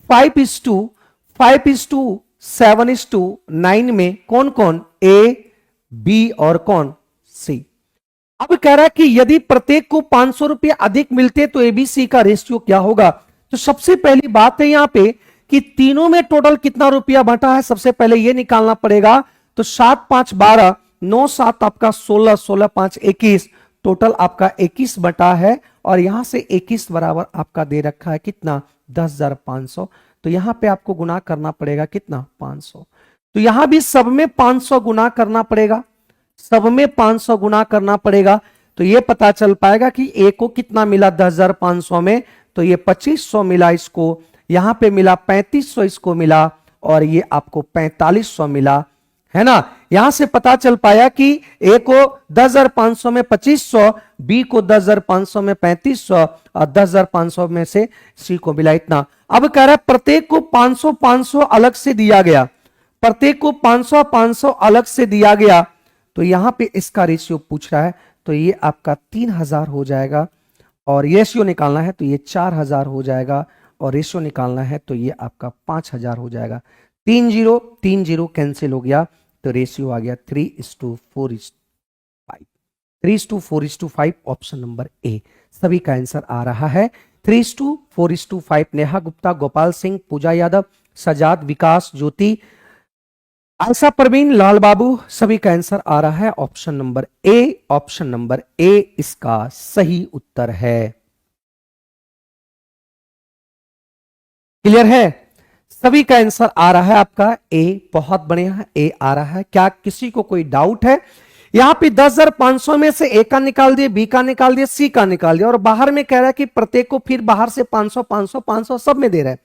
5:7:9 में कौन कौन, ए बी और कौन, सी। अब कह रहा है कि यदि प्रत्येक को 500 रुपया अधिक मिलते तो एबीसी का रेशियो क्या होगा। तो सबसे पहली बात है यहां पे कि तीनों में टोटल कितना रुपया बटा है, सबसे पहले यह निकालना पड़ेगा। तो 7 5 12, 9 7 आपका 16, 16 5 21, टोटल आपका 21 बटा है, और यहां से 21 बराबर आपका दे रखा है कितना, 10,500। तो यहां पे आपको गुना करना पड़ेगा कितना, 500। तो यहां भी सब में 500 गुना करना पड़ेगा, सब में 500 गुना करना पड़ेगा। तो ये पता चल पाएगा कि ए को कितना मिला 10,500 में, तो ये 2500 मिला इसको, यहां पे मिला 3500 इसको मिला, और ये आपको 4500 मिला, है ना। यहां से पता चल पाया कि ए को 10,500 में 2500, बी को 10,500 में 3500, और 10,500 में से सी को मिला इतना। अब कह रहा है प्रत्येक को 500 500 अलग से दिया गया, प्रत्येक को 500 500 अलग से दिया गया। तो यहां पे इसका रेशियो पूछ रहा है, तो ये आपका 3,000 हो जाएगा, और ये रेशियो निकालना है तो ये 4,000 हो जाएगा, और रेशियो निकालना है तो ये आपका 5000 हो जाएगा। 3 0 कैंसिल हो गया तो रेशियो आ गया 3:4:5। 3:4:5 ऑप्शन नंबर ए सभी का आंसर आ रहा है। 3:4:5। नेहा गुप्ता, गोपाल सिंह, पूजा यादव, सजाद, विकास, ज्योति, आयशा परवीन, लाल बाबू, सभी का आंसर आ रहा है option number A. Option number A इसका सही उत्तर है। क्लियर है? सभी का आंसर आ रहा है आपका ए। बहुत बढ़िया, ए आ रहा है। क्या किसी को कोई डाउट है? यहां पे 10,500 में से ए का निकाल दिए, बी का निकाल दिया, सी का निकाल दिया और बाहर में कह रहा है कि प्रत्येक को फिर बाहर से 500 500 500 सब में दे रहा है,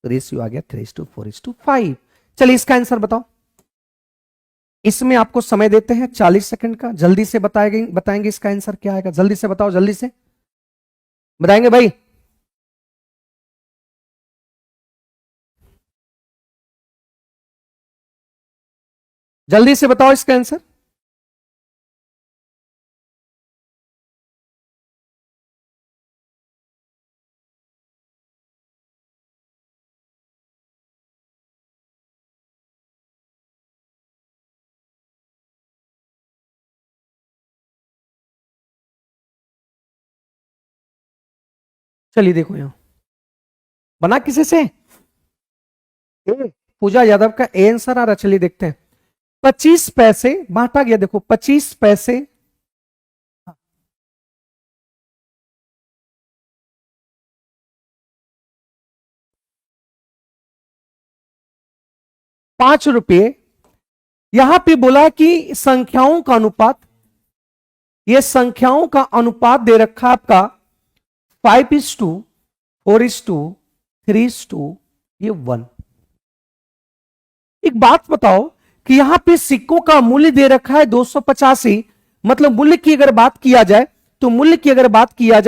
तो रेशियो आ गया 3:4:5। चलिए इसका आंसर बताओ। इसमें आपको समय देते हैं 40 सेकंड का, जल्दी से बताएंगे इसका आंसर क्या आएगा। जल्दी से बताओ, जल्दी से बताएंगे भाई। जल्दी से बताओ इसका आंसर। चलिए देखो यहां बना किसी से पूजा यादव का ए आंसर आ रहा। चलिए देखते हैं। 25 पैसे बांटा गया, देखो 25 पैसे 5 रुपये। यहां पे बोला कि संख्याओं का अनुपात, ये संख्याओं का अनुपात दे रखा आपका 5:4:3:1। ये 1। एक बात बताओ कि यहां पे सिक्कों का मूल्य दे रखा है 285। मतलब मूल्य की अगर बात किया जाए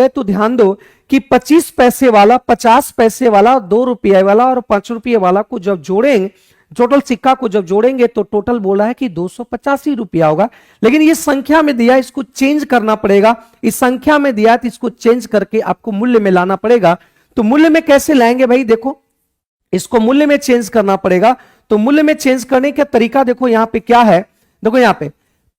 तो ध्यान दो कि 25 पैसे वाला, 50 पैसे वाला, 2 रुपये वाला और 5 रुपये वाला को जब जोड़ेंगे, टोटल सिक्का को जब जोड़ेंगे तो टोटल बोला है कि 285 रुपया होगा। लेकिन ये संख्या में दिया, इसको चेंज करना पड़ेगा। इस संख्या में दिया तो इसको चेंज करके आपको मूल्य में लाना पड़ेगा। तो मूल्य में कैसे लाएंगे भाई? देखो इसको मूल्य में चेंज करना पड़ेगा। तो मूल्य में चेंज करने का तरीका देखो यहां पे क्या है। देखो यहां पे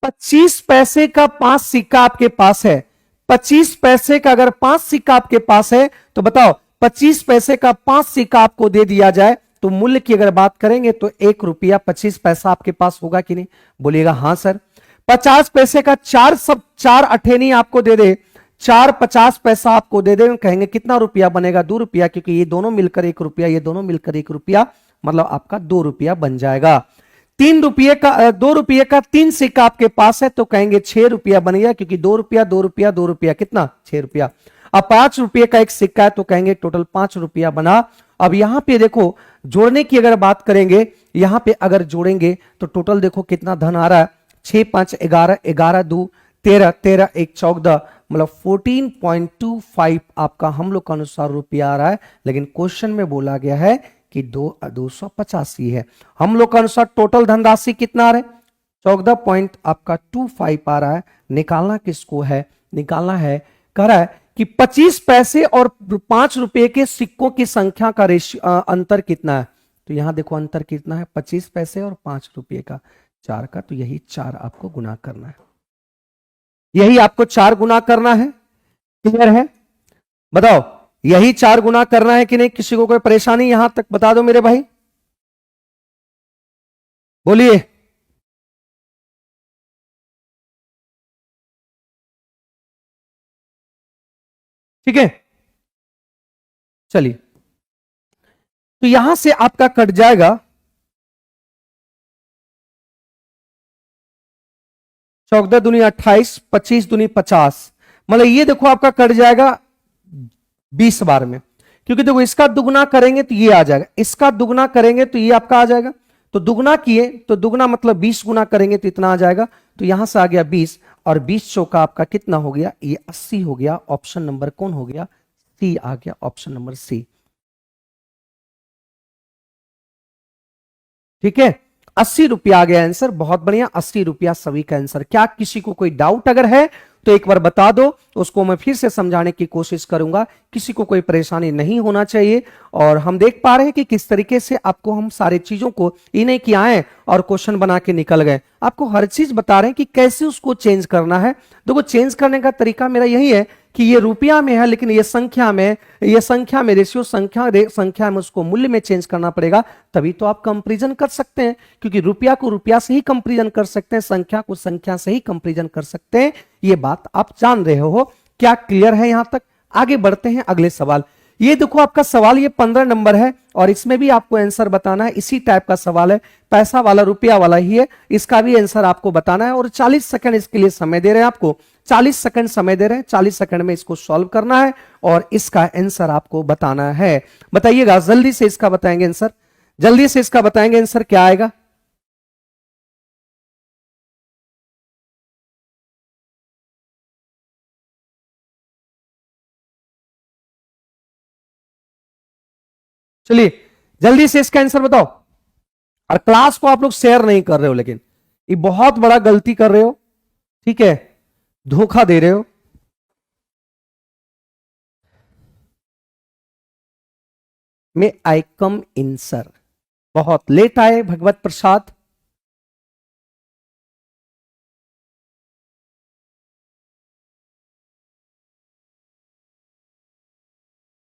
25 पैसे का 5 सिक्का आपके पास है। 25 पैसे का अगर 5 सिक्का आपके पास है तो बताओ 25 पैसे का 5 सिक्का आपको दे दिया जाए तो मूल्य की अगर बात करेंगे तो 1 रुपया 25 पैसा आपके पास होगा कि नहीं? बोलिएगा हां सर। 50 पैसे का 4 अठेनी आपको दे दे, 4 50 पैसा आपको दे दे, कहेंगे कितना रुपया बनेगा? 2 रुपया, क्योंकि ये दोनों मिलकर 1 रुपया, ये दोनों मिलकर 1 रुपया, मतलब आपका 2 रुपया बन जाएगा। 2 रुपये का 3 सिक्का आपके पास है तो कहेंगे 6 रुपया बन गया, क्योंकि 2 रुपया 2 रुपया 2 रुपया कितना? 6 रुपया। अब 5 रुपये का एक सिक्का है तो कहेंगे टोटल 5 रुपया बना। अब यहां पे देखो जोड़ने की अगर बात करेंगे, यहां पे अगर जोड़ेंगे तो टोटल देखो कितना धन आ रहा है। 6 5 11, 11 2 13, 13 1 14, मतलब 14.25 आपका हम लोग का अनुसार रुपया आ रहा है। लेकिन क्वेश्चन में बोला गया है कि 285 है। हम लोग का अनुसार टोटल धनराशि कितना आ रहा है? 14.25 आ रहा है। निकालना किसको है? निकालना है, कह रहा है कि 25 पैसे और 5 रुपए के सिक्कों की संख्या का अंतर कितना है। तो यहां देखो अंतर कितना है, 25 पैसे और 5 रुपए का 4 का, तो यही 4 आपको गुना करना है। यही आपको 4 गुना करना है। क्लियर है? बताओ यही 4 गुना करना है कि नहीं? किसी को कोई परेशानी यहां तक बता दो मेरे भाई, बोलिए। ठीक है, चलिए तो यहां से आपका कट जाएगा 14 दूनी 28, 25 दूनी 50, मतलब ये देखो आपका कट जाएगा 20 बार में। क्योंकि देखो इसका दुगना करेंगे तो ये आ जाएगा, इसका दुगना करेंगे तो ये आपका आ जाएगा। तो दुगना किए तो दुगना मतलब 20 गुना करेंगे तो इतना आ जाएगा। तो यहां से आ गया 20 और 20 चौका आपका कितना हो गया? ये 80 हो गया। ऑप्शन नंबर कौन हो गया? सी आ गया, ऑप्शन नंबर सी। ठीक है, 80 रुपया आ गया आंसर। बहुत बढ़िया, 80 रुपया सभी का आंसर। क्या किसी को कोई डाउट अगर है तो एक बार बता दो, उसको मैं फिर से समझाने की कोशिश करूंगा, किसी को कोई परेशानी नहीं होना चाहिए। और हम देख पा रहे हैं कि किस तरीके से आपको हम सारी चीजों को इन्हें किया है और क्वेश्चन बना के निकल गए। आपको हर चीज बता रहे हैं कि कैसे उसको चेंज करना है। देखो चेंज करने का तरीका मेरा यही है कि ये रुपया में है लेकिन ये संख्या में, ये संख्या में रेशियो संख्या में उसको मूल्य में चेंज करना पड़ेगा, तभी तो आप कंपैरिजन कर सकते हैं। क्योंकि रुपया को रुपया से ही कंपैरिजन कर सकते हैं, संख्या को संख्या से ही कंपैरिजन कर सकते हैं। ये बात आप जान रहे हो, क्या क्लियर है यहां तक? आगे बढ़ते हैं अगले सवाल। ये देखो आपका सवाल ये 15 नंबर है और इसमें भी आपको आंसर बताना है। इसी टाइप का सवाल है, पैसा वाला रुपया वाला ही है, इसका भी आंसर आपको बताना है। और 40 सेकंड इसके लिए समय दे रहे हैं आपको, 40 सेकंड समय दे रहे हैं, 40 सेकंड में इसको सॉल्व करना है और इसका आंसर आपको बताना है। बताइएगा जल्दी से, इसका बताएंगे आंसर, जल्दी से इसका बताएंगे आंसर क्या आएगा। चलिए जल्दी से इसका आंसर बताओ। और क्लास को आप लोग शेयर नहीं कर रहे हो, लेकिन ये बहुत बड़ा गलती कर रहे हो, ठीक है, धोखा दे रहे हो। मे आई कम इन सर, बहुत लेट आए भगवत प्रसाद।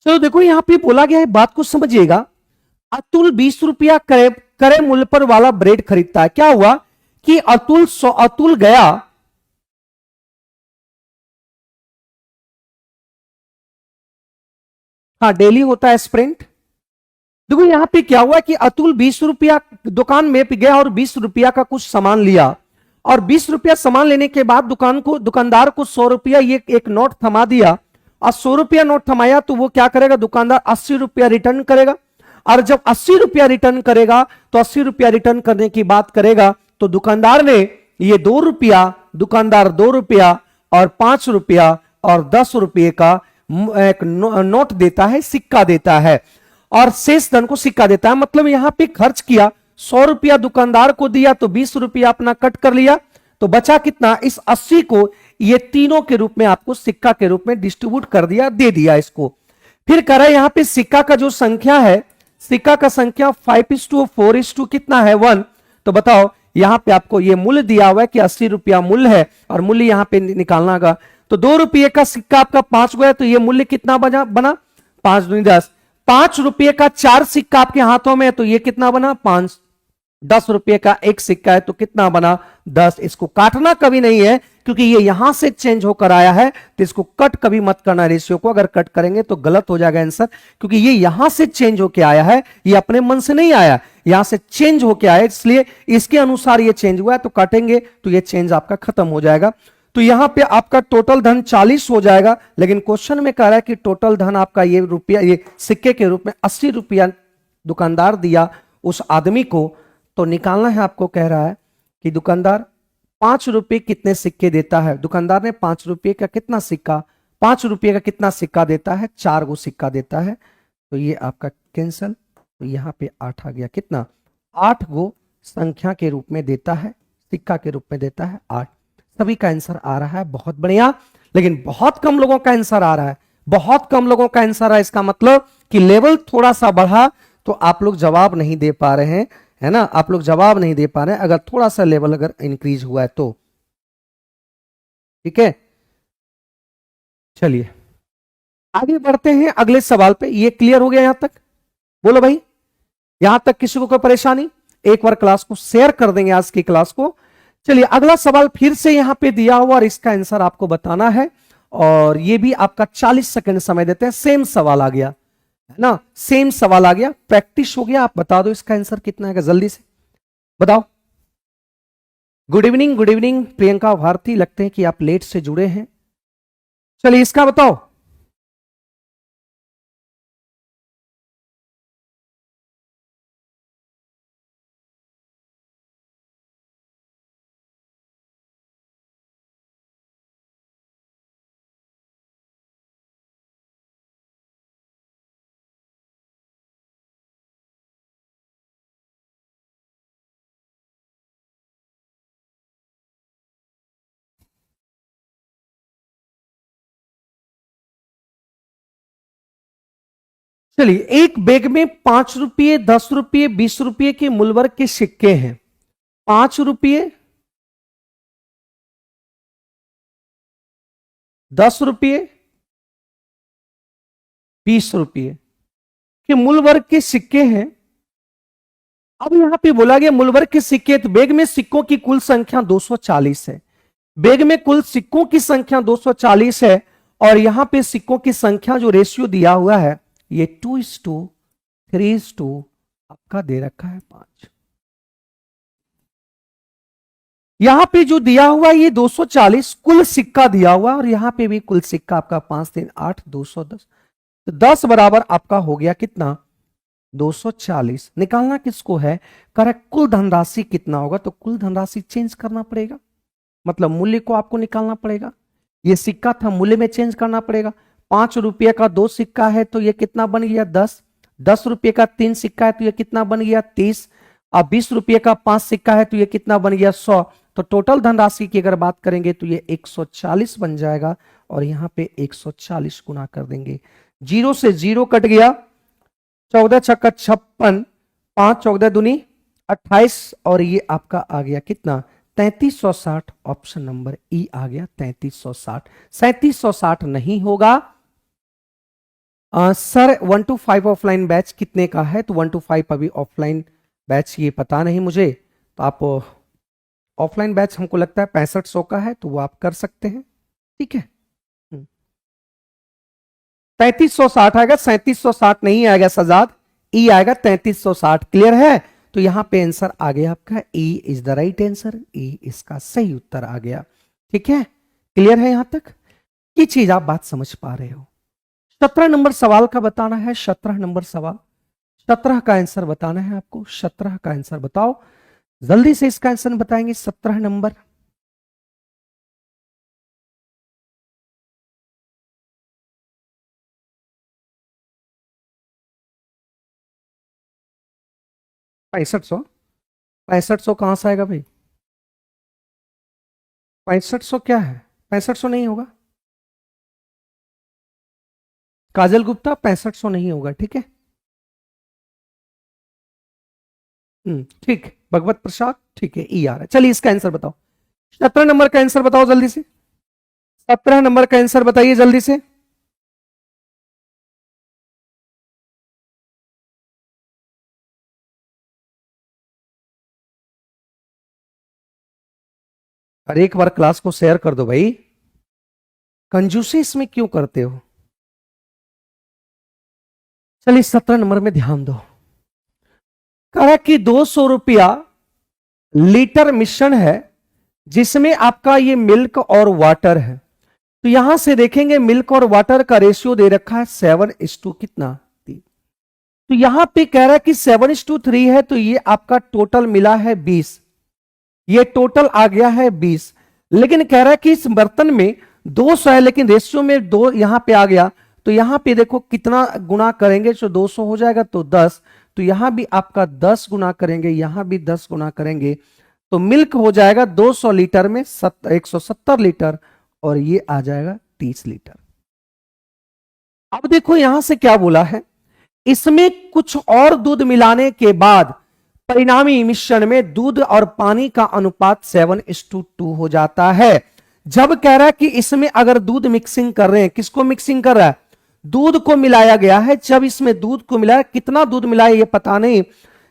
चलो देखो यहां पे बोला गया है, बात को समझिएगा। अतुल 20 रुपया करे मूल्य पर वाला ब्रेड खरीदता है। क्या हुआ कि अतुल गया, हाँ डेली होता है स्प्रिंट। देखो यहां पे क्या हुआ कि अतुल 20 रुपया दुकान में गया और 20 रुपया का कुछ सामान लिया, और 20 रुपया सामान लेने के बाद दुकानदार को 100 रुपया ये एक नोट थमा दिया। और 100 रुपया नोट थमाया तो वो क्या करेगा, दुकानदार 80 रुपया रिटर्न करेगा। और जब 80 रुपया रिटर्न करेगा तो 80 रुपया रिटर्न करने की बात करेगा तो दुकानदार ने ये 2 रुपया, दुकानदार 2 रुपया और 5 रुपया और 10 रुपये का एक नोट देता है, सिक्का देता है, और शेष धन को सिक्का देता है। मतलब यहां पे खर्च किया, 100 रुपया दुकानदार को दिया तो 20 रुपया अपना कट कर लिया, तो बचा कितना, इस 80 को ये तीनों के रूप में आपको सिक्का के रूप में डिस्ट्रीब्यूट कर दिया, दे दिया इसको। फिर करा यहां पे सिक्का का जो संख्या है, सिक्का का संख्या 5:4 कितना है 1। तो बताओ यहां पे आपको ये मूल्य दिया हुआ है कि 80 रुपया मूल्य है और मूल्य यहां पे निकालना होगा। तो 2 रुपये का सिक्का आपका 5 गया तो ये मूल्य कितना बना 5 दूनी 10। 5 रुपये का 4 सिक्का आपके हाथों में है तो ये कितना बना 5। 10 रुपये का एक सिक्का है तो कितना बना 10। इसको काटना कभी नहीं है क्योंकि ये यहां से चेंज होकर आया है, तो इसको कट कभी मत करना रेशियो को, अगर कट करेंगे तो गलत हो जाएगा आंसर, क्योंकि ये यहां से चेंज होकर आया है, ये अपने मन से नहीं आया, यहां से चेंज होकर आया, इसलिए इसके अनुसार ये चेंज हुआ है, तो काटेंगे तो ये चेंज आपका खत्म हो जाएगा। तो यहां पे आपका टोटल धन 40 हो जाएगा, लेकिन क्वेश्चन में कह रहा है कि टोटल धन आपका ये रुपया, ये सिक्के के रूप में 80 रुपया दुकानदार दिया उस आदमी को, तो निकालना है आपको। कह रहा है कि दुकानदार 5 रुपये कितने सिक्के देता है, दुकानदार ने 5 रुपये का कितना सिक्का, 5 रुपये का कितना सिक्का देता है, 4 गो सिक्का देता है, तो ये आपका कैंसल। तो यहां पे 8 आ गया, कितना 8 गो संख्या के रूप में देता है, सिक्का के रूप में देता है 8। सभी का आंसर आ रहा है, बहुत बढ़िया। लेकिन बहुत कम लोगों का आंसर आ रहा है, बहुत कम लोगों का आंसर है, इसका मतलब कि लेवल थोड़ा सा बढ़ा तो आप लोग जवाब नहीं दे पा रहे हैं, है ना, आप लोग जवाब नहीं दे पा रहे हैं। अगर थोड़ा सा लेवल अगर इंक्रीज हुआ है तो ठीक है। चलिए आगे बढ़ते हैं अगले सवाल पे। ये क्लियर हो गया यहां तक? बोलो भाई, यहां तक किसी को कोई परेशानी? एक बार क्लास को शेयर कर देंगे, आज की क्लास को। चलिए अगला सवाल फिर से यहां पे दिया हुआ और इसका आंसर आपको बताना है, और ये भी आपका 40 सेकंड समय देते हैं। सेम सवाल आ गया है ना, सेम सवाल आ गया, प्रैक्टिस हो गया। आप बता दो इसका आंसर कितना है, जल्दी से बताओ। गुड इवनिंग प्रियंका भारती, लगते हैं कि आप लेट से जुड़े हैं। चलिए इसका बताओ। चलिए, एक बैग में 5 रुपये, 10 रुपये, 20 रुपये के मूल्य के सिक्के हैं। 5 रुपये, 10 रुपये, 20 रुपये के मूल्य वर्ग के सिक्के हैं। अब यहां पे बोला गया मूल्य वर्ग के सिक्के, तो बैग में सिक्कों की कुल संख्या 240 है। बैग में कुल सिक्कों की संख्या 240 है और यहां पे सिक्कों की संख्या जो रेशियो दिया हुआ है ये 2:3:2 आपका दे रखा है 5। यहां पे जो दिया हुआ ये 240 कुल सिक्का दिया हुआ और यहां पे भी कुल सिक्का आपका 5 3 8 210, तो 10 बराबर आपका हो गया कितना 240। निकालना किसको है, करेक्ट, कुल धनराशि कितना होगा, तो कुल धनराशि चेंज करना पड़ेगा, मतलब मूल्य को आपको निकालना पड़ेगा। ये सिक्का था, मूल्य में चेंज करना पड़ेगा। 5 रुपये का 2 सिक्का है तो ये कितना बन गया 10। 10 रुपये का 3 सिक्का है तो ये कितना बन गया 30। अब 20 रुपये का 5 सिक्का है तो ये कितना बन गया 100। तो टोटल धनराशि की अगर बात करेंगे तो ये 140 बन जाएगा और यहां पे 140 गुना कर देंगे। 0 से 0 कट गया, 14 छक्का 56, 5 14 दूनी 28 और ये आपका आ गया कितना 3360। ऑप्शन नंबर ई आ गया 3360। 3760 नहीं होगा। सर 1 to 5 ऑफलाइन बैच कितने का है, तो 1 to 5 अभी ऑफलाइन बैच ये पता नहीं मुझे, तो आप ऑफलाइन बैच हमको लगता है 6500 का है तो वो आप कर सकते हैं, ठीक है। 3360 आएगा, 3760 नहीं आएगा सजाद, ई आएगा 3360। क्लियर है, तो यहां पे आंसर आ गया आपका E is the right answer, E इसका सही उत्तर आ गया, ठीक है। क्लियर है यहां तक, ये चीज आप बात समझ पा रहे हो। 17 नंबर सवाल का बताना है, 17 नंबर सवाल, 17 का आंसर बताना है आपको। 17 का आंसर बताओ, जल्दी से इसका आंसर बताएंगे। 17 नंबर, पैंसठ सौ कहां से आएगा भाई, 6500 क्या है, 6500 नहीं होगा काजल गुप्ता, 6500 नहीं होगा, ठीक है। ठीक, भगवत प्रसाद, ठीक है, ई आ रहा है। चलिए इसका आंसर बताओ, 17 नंबर का आंसर बताओ जल्दी से, 17 नंबर का आंसर बताइए जल्दी से। और एक बार क्लास को शेयर कर दो भाई, कंजूसी इसमें क्यों करते हो। चलिए 17 नंबर में ध्यान दो, कहा कि 200 रुपया लीटर मिश्रण है जिसमें आपका ये मिल्क और वाटर है। तो यहां से देखेंगे मिल्क और वाटर का रेशियो दे रखा है 7:, कितना 3। तो यहां पे कह रहा है कि 7:3 है, तो ये आपका टोटल मिला है 20, ये टोटल आ गया है 20। लेकिन कह रहा है कि इस बर्तन में 200 है लेकिन रेशियो में 2 यहां पे आ गया, तो यहां पे देखो कितना गुना करेंगे, जो 200 हो जाएगा तो 10, तो यहां भी आपका 10 गुना करेंगे, यहां भी 10 गुना करेंगे, तो मिल्क हो जाएगा 200 लीटर में 170 लीटर और ये आ जाएगा 30 लीटर। अब देखो यहां से क्या बोला है, इसमें कुछ और दूध मिलाने के बाद परिणामी मिश्रण में दूध और पानी का अनुपात 7:2 हो जाता है। जब कह रहा है कि इसमें अगर दूध मिक्सिंग कर रहे हैं, किसको मिक्सिंग कर रहा है, दूध को मिलाया गया है। जब इसमें दूध को मिलाया, कितना दूध मिलाया ये पता नहीं,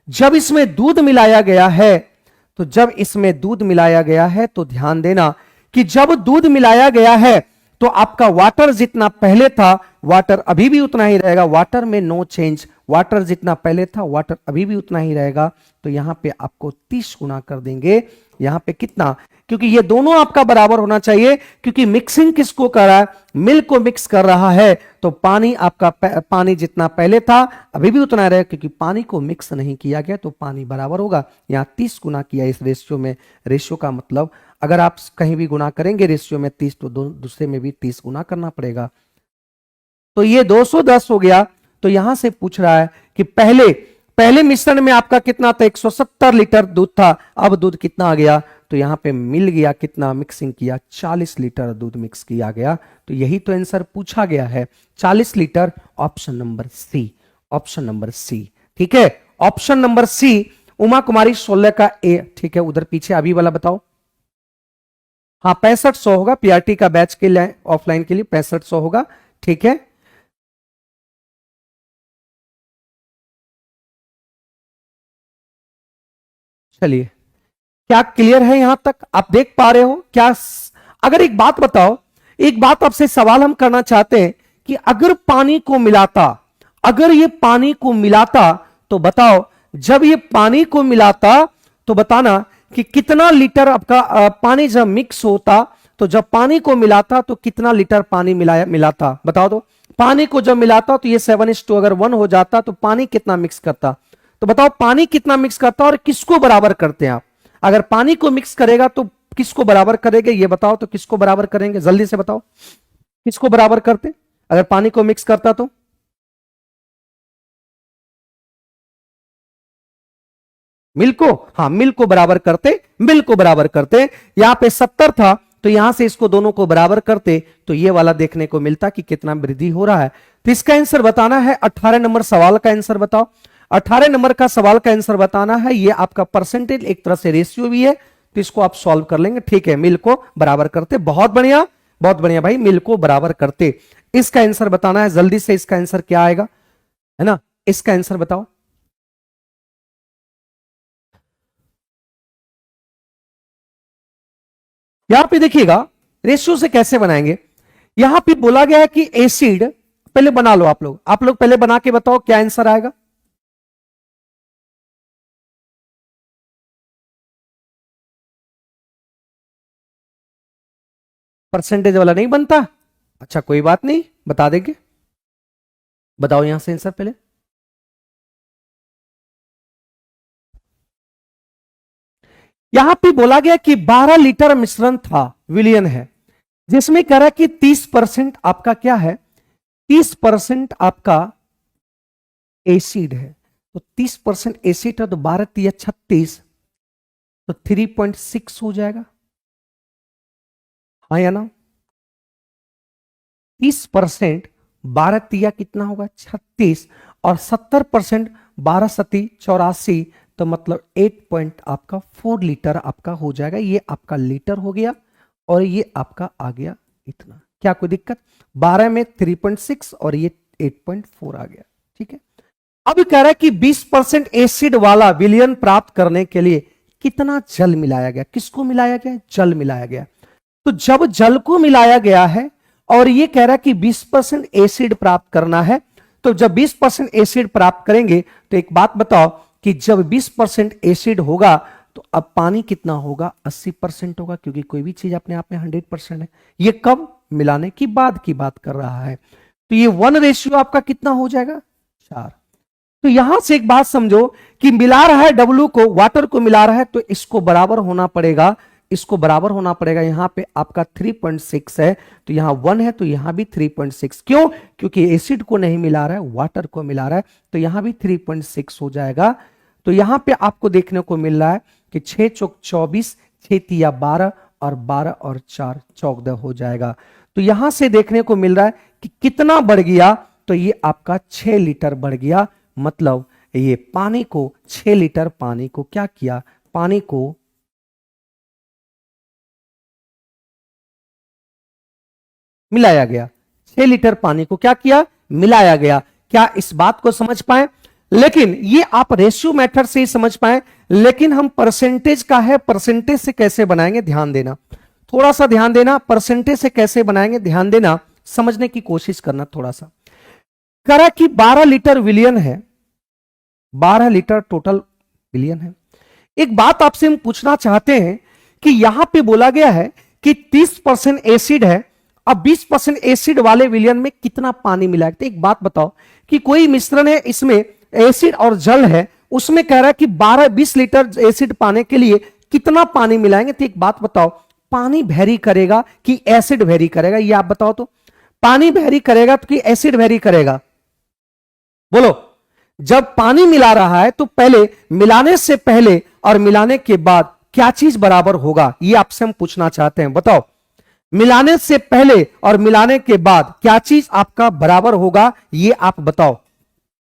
जब इसमें दूध मिलाया गया है, तो जब इसमें दूध मिलाया गया है तो ध्यान देना कि जब दूध मिलाया गया है तो आपका वाटर जितना पहले था वाटर अभी भी उतना ही रहेगा, वाटर में नो चेंज, वाटर जितना पहले था वाटर अभी भी उतना ही रहेगा। तो यहां पे आपको 30 गुना कर देंगे, यहां पे कितना, क्योंकि ये दोनों आपका बराबर होना चाहिए, क्योंकि मिक्सिंग किसको कर रहा है, मिल्क को मिक्स कर रहा है, तो पानी आपका पानी जितना पहले था अभी भी उतना रहेगा, क्योंकि पानी को मिक्स नहीं किया गया तो पानी बराबर होगा। यहां 30 गुना किया इस रेशियो में, रेशियो का मतलब अगर आप कहीं भी गुना करेंगे रेशियो में 30 तो दूसरे में भी 30 गुना करना पड़ेगा। तो ये 210 हो गया। तो यहां से पूछ रहा है कि पहले मिश्रण में आपका कितना था, 170 लीटर दूध था, अब दूध कितना आ गया, तो यहां पे मिल गया कितना, मिक्सिंग किया 40 लीटर दूध मिक्स किया गया। तो यही तो आंसर पूछा गया है 40 litre, option number C, option number C. ठीक है, option number C Uma Kumari 16 का ए। ठीक है, उधर पीछे अभी वाला बताओ। हाँ 6500 होगा पीआरटी का बैच के लिए, ऑफलाइन के लिए 6500 होगा। ठीक है, चलिए क्या क्लियर है यहां तक? आप देख पा रहे हो क्या? अगर एक बात बताओ, एक बात आपसे सवाल हम करना चाहते हैं कि अगर पानी को मिलाता, अगर ये पानी को मिलाता तो बताओ, जब ये पानी को मिलाता तो बताना कि कितना लीटर आपका पानी जब मिक्स होता, तो जब पानी को मिलाता तो कितना लीटर पानी मिलाता बताओ। तो पानी को जब मिलाता तो ये 7:2 अगर 1 हो जाता तो पानी कितना मिक्स करता? तो बताओ पानी कितना मिक्स करता और किसको बराबर करते हैं आप? अगर पानी को मिक्स करेगा तो किसको बराबर करेंगे ये बताओ, तो किसको बराबर करेंगे जल्दी से बताओ, किसको बराबर करते अगर पानी को मिक्स करता? तो मिल्क को, हाँ मिल्क को बराबर करते, मिल्क को बराबर करते। यहां पे 70 था तो यहां से इसको दोनों को बराबर करते तो ये वाला देखने को मिलता कि कितना वृद्धि हो रहा है। तो इसका आंसर बताना है। 18 नंबर सवाल का आंसर बताओ। 18 नंबर का सवाल का आंसर बताना है। ये आपका परसेंटेज एक तरह से रेशियो भी है, तो इसको आप सॉल्व कर लेंगे। ठीक है, मिल्क को बराबर करते, बहुत बढ़िया बहुत बढ़िया भाई, मिल्क को बराबर करते। इसका आंसर बताना है जल्दी से। इसका आंसर क्या आएगा, है ना? इसका आंसर बताओ। यहां पे देखिएगा रेशियो से कैसे बनाएंगे। यहां पे बोला गया है कि एसिड, पहले बना लो आप लोग पहले बना के बताओ क्या आंसर आएगा। परसेंटेज वाला नहीं बनता? अच्छा कोई बात नहीं, बता देंगे। बताओ यहां से आंसर पहले। यहां पे बोला गया कि 12 लीटर मिश्रण था, विलियन है, जिसमें कह रहा है कि 30% आपका क्या है, 30% आपका एसिड है। तो 30% एसिड है तो 12 तिया 36, तो 3.6 हो जाएगा, हाँ या ना? 30% 12 तिया कितना होगा 36, और 70% 12 सती 84, तो मतलब 8 पॉइंट आपका 4 लीटर आपका हो जाएगा। ये आपका लीटर हो गया और ये आपका आ गया इतना। क्या कोई दिक्कत? 12 में 3.6 और ये 8.4 आ गया। ठीक है, अब कह रहा है कि 20% एसिड वाला विलयन प्राप्त करने के लिए कितना जल मिलाया गया? किसको मिलाया गया? जल मिलाया गया। तो जब जल को मिलाया गया है और ये कह रहा है कि 20% एसिड प्राप्त करना है, तो जब 20% एसिड प्राप्त करेंगे तो एक बात बताओ कि जब 20% एसिड होगा तो अब पानी कितना होगा? 80% होगा, क्योंकि कोई भी चीज अपने आप में 100% है। ये कब? मिलाने की बाद की बात कर रहा है। तो ये 1 रेशियो आपका कितना हो जाएगा? 4। तो यहां से एक बात समझो कि मिला रहा है डब्ल्यू को, वाटर को मिला रहा है, तो इसको बराबर होना पड़ेगा, इसको बराबर होना पड़ेगा। यहां पे आपका 3.6 है तो यहां 1 है, तो यहां भी 3.6। क्यों? क्योंकि एसिड को नहीं मिला रहा है, वाटर को मिला रहा है, तो यहां भी 3.6 हो जाएगा। तो यहां पे आपको देखने को मिल रहा है कि 6 चौक 24, 6 तिया 12 और 12 और 4 14 हो जाएगा। तो यहां से देखने को मिल रहा है कि कितना बढ़ गया, तो ये आपका 6 लीटर बढ़ गया। मतलब ये पानी को 6 लीटर पानी को क्या किया? पानी को मिलाया गया। 6 लीटर पानी को क्या किया? मिलाया गया। क्या इस बात को समझ पाए? लेकिन ये आप रेशियो मेथड से ही समझ पाए, लेकिन हम परसेंटेज का है, परसेंटेज से कैसे बनाएंगे ध्यान देना, थोड़ा सा ध्यान देना। परसेंटेज से कैसे बनाएंगे ध्यान देना, समझने की कोशिश करना थोड़ा सा। करा कि 12 लीटर विलियन है, 12 लीटर टोटल विलियन है। एक बात आपसे हम पूछना चाहते हैं कि यहां पे बोला गया है कि 30% एसिड है, अब 20% एसिड वाले विलियन में कितना पानी मिला है? तो एक बात बताओ कि कोई मिश्रण है, इसमें एसिड और जल है, उसमें कह रहा है कि 12-20 लीटर एसिड पाने के लिए कितना पानी मिलाएंगे? तो एक बात बताओ, पानी वेरी करेगा कि एसिड वेरी करेगा? ये आप बताओ तो। पानी वेरी करेगा तो कि एसिड वेरी करेगा? बोलो। जब पानी मिला रहा है तो पहले मिलाने से पहले और मिलाने के बाद क्या चीज बराबर होगा, ये आपसे हम पूछना चाहते हैं। बताओ, मिलाने से पहले और मिलाने के बाद क्या चीज आपका बराबर होगा, ये आप बताओ।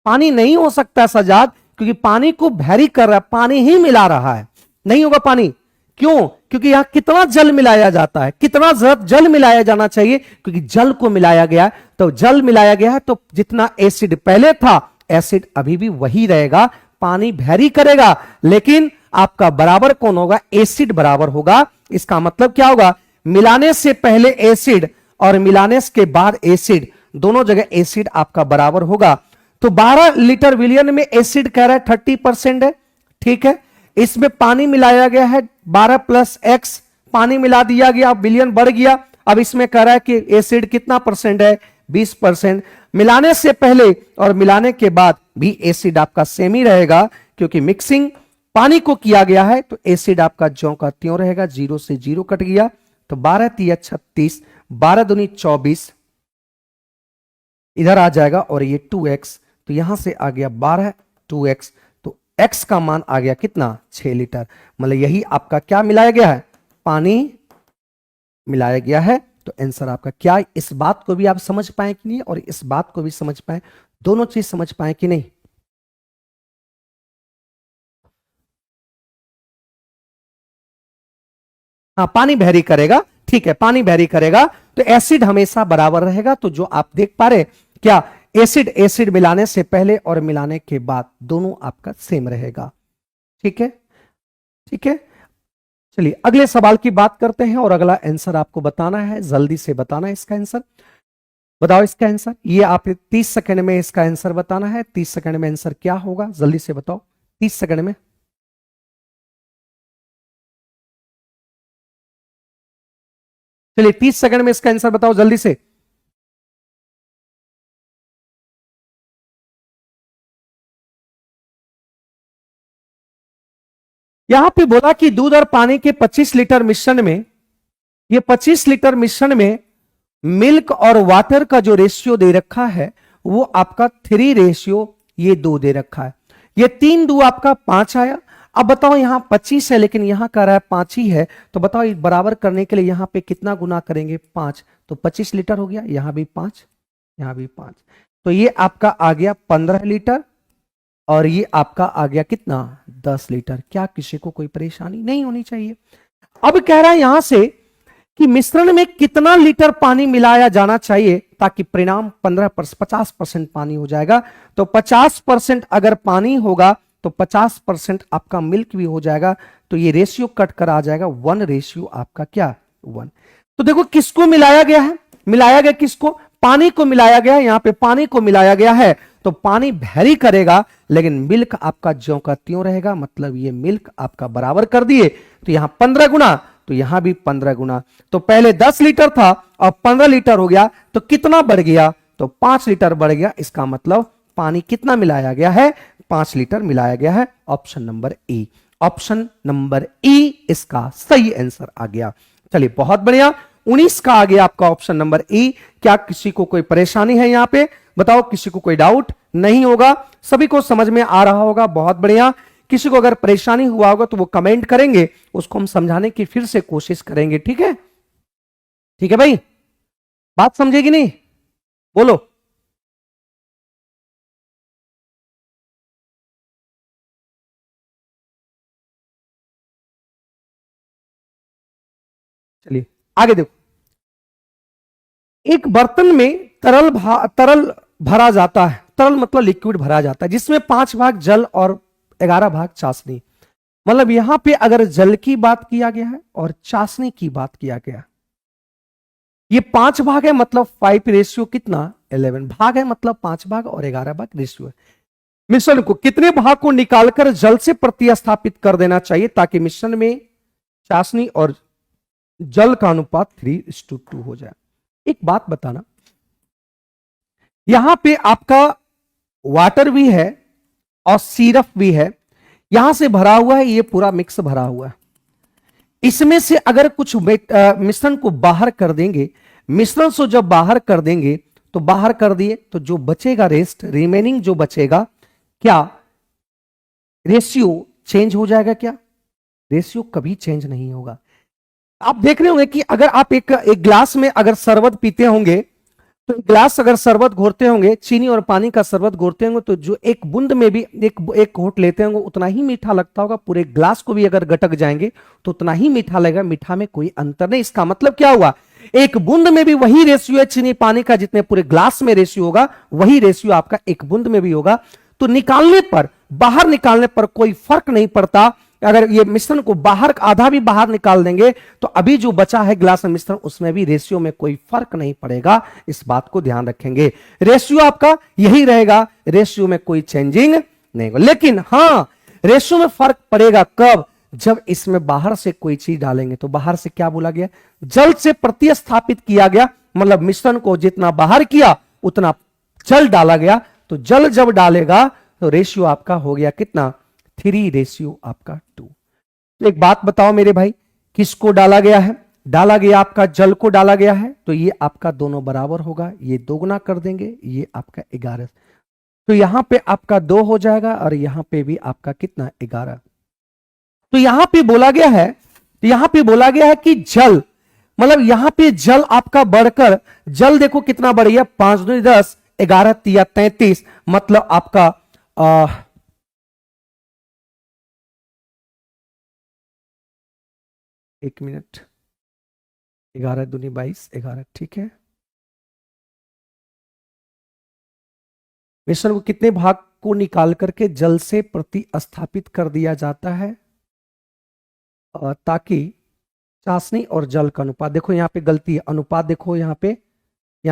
पानी नहीं हो सकता सजाद, क्योंकि पानी को भैरी कर रहा है, पानी ही मिला रहा है, नहीं होगा पानी। क्यों? क्योंकि यहां कितना जल मिलाया जाता है, कितना जल मिलाया जाना चाहिए, क्योंकि जल को मिलाया गया, तो जल मिलाया गया है, तो जितना एसिड पहले था एसिड अभी भी वही रहेगा, पानी भैरी करेगा, लेकिन आपका बराबर कौन होगा? एसिड बराबर होगा। इसका मतलब क्या होगा? मिलाने से पहले एसिड और मिलाने के बाद एसिड, दोनों जगह एसिड आपका बराबर होगा। तो 12 लीटर विलियन में एसिड कह रहा है 30% है, ठीक है। इसमें पानी मिलाया गया है 12 प्लस एक्स, पानी मिला दिया गया, विलियन बढ़ गया। अब इसमें कह रहा है कि एसिड कितना परसेंट है? 20%। मिलाने से पहले और मिलाने के बाद भी एसिड आपका सेम ही रहेगा, क्योंकि मिक्सिंग पानी को किया गया है, तो एसिड आपका ज्यों का त्यों रहेगा, 0 से 0 कट गया, तो 12 तिया 36, 12 दूनी 24 इधर आ जाएगा, और ये 2x, तो यहां से आ गया 12 2x, तो x का मान आ गया कितना? 6 लीटर। मतलब यही आपका क्या मिलाया गया है? पानी मिलाया गया है। तो आंसर आपका क्या? इस बात को भी आप समझ पाए कि नहीं, और इस बात को भी समझ पाए, दोनों चीज समझ पाए कि नहीं? हाँ, पानी भैरी करेगा, ठीक है, पानी भैरी करेगा, तो एसिड हमेशा बराबर रहेगा। तो जो आप देख पा रहे क्या, एसिड एसिड मिलाने से पहले और मिलाने के बाद दोनों आपका सेम रहेगा, ठीक है, ठीक है। चलिए अगले सवाल की बात करते हैं, और अगला आंसर आपको बताना है, जल्दी से बताना है इसका आंसर। बताओ इसका आंसर, ये आप 30 सेकंड में इसका आंसर बताना है। 30 सेकंड में आंसर क्या होगा, जल्दी से बताओ, 30 सेकंड में। चलिए 30 सेकंड में इसका आंसर बताओ जल्दी से। यहां पे बोला कि दूध और पानी के 25 लीटर मिश्रण में, ये 25 लीटर मिश्रण में मिल्क और वाटर का जो रेशियो दे रखा है वो आपका 3 रेशियो ये 2 दे रखा है। ये 3 2 आपका 5 आया। अब बताओ यहां 25 है, लेकिन यहां कह रहा है 5 ही है, तो बताओ बराबर करने के लिए यहां पे कितना गुना करेंगे? 5, तो 25 लीटर हो गया, यहां भी 5, यहां भी 5, तो ये आपका आ गया 15 लीटर, और ये आपका आ गया कितना? 10 लीटर। क्या किसी को कोई परेशानी नहीं होनी चाहिए? अब कह रहा है यहां से कि मिश्रण में कितना लीटर पानी मिलाया जाना चाहिए ताकि परिणाम 50% पानी हो जाएगा। तो 50% अगर पानी होगा तो 50% आपका मिल्क भी हो जाएगा, तो ये रेशियो कट कर आ जाएगा 1 रेशियो आपका क्या? 1। तो देखो किसको मिलाया गया है? मिलाया गया किसको? पानी को मिलाया गया है। यहां पे पानी को मिलाया गया है, तो पानी भैरी करेगा, लेकिन मिल्क आपका ज्यों का त्यों रहेगा। मतलब ये मिल्क आपका बराबर कर दिए, तो यहां 15 गुना, तो यहां भी 15 गुना। तो पहले 10 लीटर था और 15 लीटर हो गया, तो कितना बढ़ गया? तो 5 लीटर बढ़ गया। इसका मतलब पानी कितना मिलाया गया है? 5 लीटर मिलाया गया है। ऑप्शन नंबर ई, ऑप्शन नंबर ई इसका सही आंसर आ गया। चलिए बहुत बढ़िया, 19 का आ गया आपका ऑप्शन नंबर ई। क्या किसी को कोई परेशानी है यहां पे? बताओ, किसी को कोई डाउट नहीं होगा, सभी को समझ में आ रहा होगा। बहुत बढ़िया। किसी को अगर परेशानी हुआ होगा तो वो कमेंट करेंगे, उसको हम समझाने की फिर से कोशिश करेंगे, ठीक है? ठीक है भाई, बात समझेगी नहीं? बोलो। चलिए आगे देखो। एक बर्तन में तरल भरा जाता है, तरल मतलब लिक्विड भरा जाता है, जिसमें 5 भाग जल और 11 भाग चाशनी। मतलब यहां पे अगर जल की बात किया गया है और चाशनी की बात किया गया, ये 5 भाग है, मतलब 5 रेशियो कितना? 11 भाग है, मतलब 5 भाग, और 11 भाग रेशियो है। मिश्रण को कितने भाग को निकालकर जल से प्रतिस्थापित कर देना चाहिए ताकि मिश्रण में चाशनी और जल का अनुपात 3:2 हो जाए? एक बात बताना, यहां पे आपका वाटर भी है और सिरप भी है, यहां से भरा हुआ है, ये पूरा मिक्स भरा हुआ है। इसमें से अगर कुछ मिश्रण को बाहर कर देंगे, मिश्रण से जब बाहर कर देंगे, तो बाहर कर दिए तो जो बचेगा, रेस्ट रिमेनिंग जो बचेगा, क्या रेशियो चेंज हो जाएगा? क्या रेशियो कभी चेंज नहीं होगा। आप देख रहे होंगे कि अगर आप एक गिलास में अगर शरबत पीते होंगे, तो एक गिलास अगर शरबत घोरते होंगे, चीनी और पानी का शरबत घोरते होंगे, तो जो एक बूंद में भी एक घोट लेते होंगे उतना ही मीठा लगता होगा। पूरे ग्लास को भी अगर गटक जाएंगे तो उतना ही मीठा लगेगा, मीठा में कोई अंतर नहीं। इसका मतलब क्या हुआ, एक बूंद में भी वही रेशियो है चीनी पानी का, जितने पूरे ग्लास में रेशियो होगा वही रेशियो आपका एक बूंद में भी होगा। तो निकालने पर, बाहर निकालने पर कोई फर्क नहीं पड़ता। अगर ये मिश्रण को बाहर, आधा भी बाहर निकाल देंगे तो अभी जो बचा है गिलास में मिश्रण, उसमें भी रेशियो में कोई फर्क नहीं पड़ेगा। इस बात को ध्यान रखेंगे, रेशियो आपका यही रहेगा, रेशियो में कोई चेंजिंग नहीं होगा। लेकिन हां, रेशियो में फर्क पड़ेगा कब, जब इसमें बाहर से कोई चीज डालेंगे। तो बाहर से क्या बोला गया, जल से प्रतिस्थापित किया गया, मतलब मिश्रण को जितना बाहर किया उतना जल डाला गया। तो जल जब डालेगा तो रेशियो आपका हो गया कितना, 3 रेशियो आपका 2। तो एक बात बताओ मेरे भाई, किसको डाला गया है, डाला गया आपका जल को डाला गया है, तो ये आपका दोनों बराबर होगा, ये दोगुना कर देंगे, ये आपका 11। तो यहां पे आपका 2 हो जाएगा और यहां पे भी आपका कितना, 11। तो यहां पे बोला गया है, तो यहां पे बोला गया है कि जल, मतलब यहां पे जल आपका बढ़कर, जल देखो कितना बढ़ गया, 5 दूनी 10, 11 तिया 33, मतलब आपका 1 मिनट, 11 दूनी 22, 11, ठीक है। मिश्रण को कितने भाग को निकाल करके जल से प्रतिस्थापित कर दिया जाता है, ताकि चाशनी और जल का अनुपात, देखो यहाँ पे गलती है, अनुपात देखो यहाँ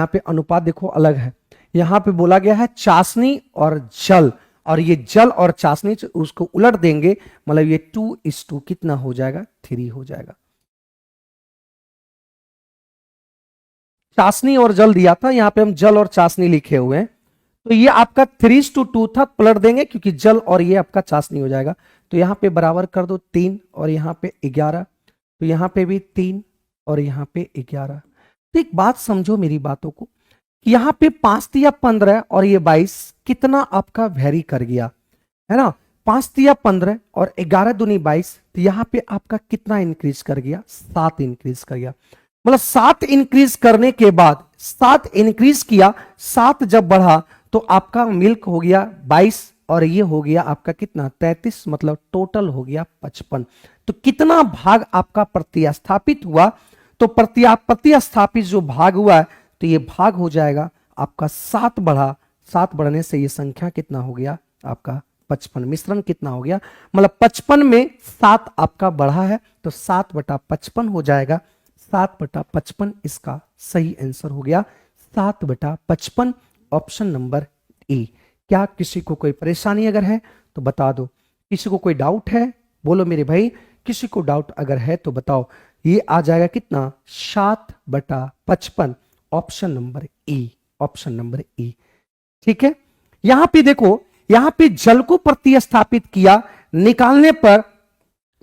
पे अनुपात देखो अलग है। यहाँ पे बोला गया है चाशनी और जल, और ये जल और चाशनी उसको उलट देंगे, मतलब ये 2:2 कितना हो जाएगा, 3 हो जाएगा। चाशनी और जल दिया था, यहाँ पे हम जल और चाशनी लिखे हुए हैं, तो ये आपका 3:2 था, पलट देंगे क्योंकि जल और ये आपका चाशनी हो जाएगा। तो यहाँ पे बराबर कर दो 3 और यहाँ पे 11, तो यहाँ पे भी 3 और यहाँ पे 11। तो एक बात समझो मेरी बातों को, कि यहाँ पे 5 तिया 15 और ये 22 कितना आपका वेरी कर गया, है ना। 5 तिया 15 और 11 दूनी 22, तो यहाँ पे आपका कितना इंक्रीज कर गया, 7 इंक्रीज कर गया। मतलब 7 इंक्रीज करने के बाद, 7 इंक्रीज किया, 7 जब बढ़ा तो आपका मिल्क हो गया 22 और ये हो गया आपका कितना, 33, मतलब टोटल हो गया 55। तो कितना भाग आपका प्रतिस्थापित हुआ, तो प्रतिस्थापित जो भाग हुआ है, तो ये भाग हो जाएगा आपका 7 बढ़ा, 7 बढ़ने से ये संख्या कितना हो गया आपका 55। मिश्रण कितना हो गया, मतलब 55 में 7 आपका बढ़ा है, तो 7/55 हो जाएगा। 7/55 इसका सही आंसर हो गया, 7/55, ऑप्शन नंबर ए। क्या किसी को कोई परेशानी अगर है तो बता दो, किसी को कोई डाउट है बोलो मेरे भाई, किसी को डाउट अगर है तो बताओ। ये आ जाएगा कितना, 7/55, option number A, option number A, ठीक है। यहां पे देखो, यहां पे जल को प्रतिस्थापित किया, निकालने पर,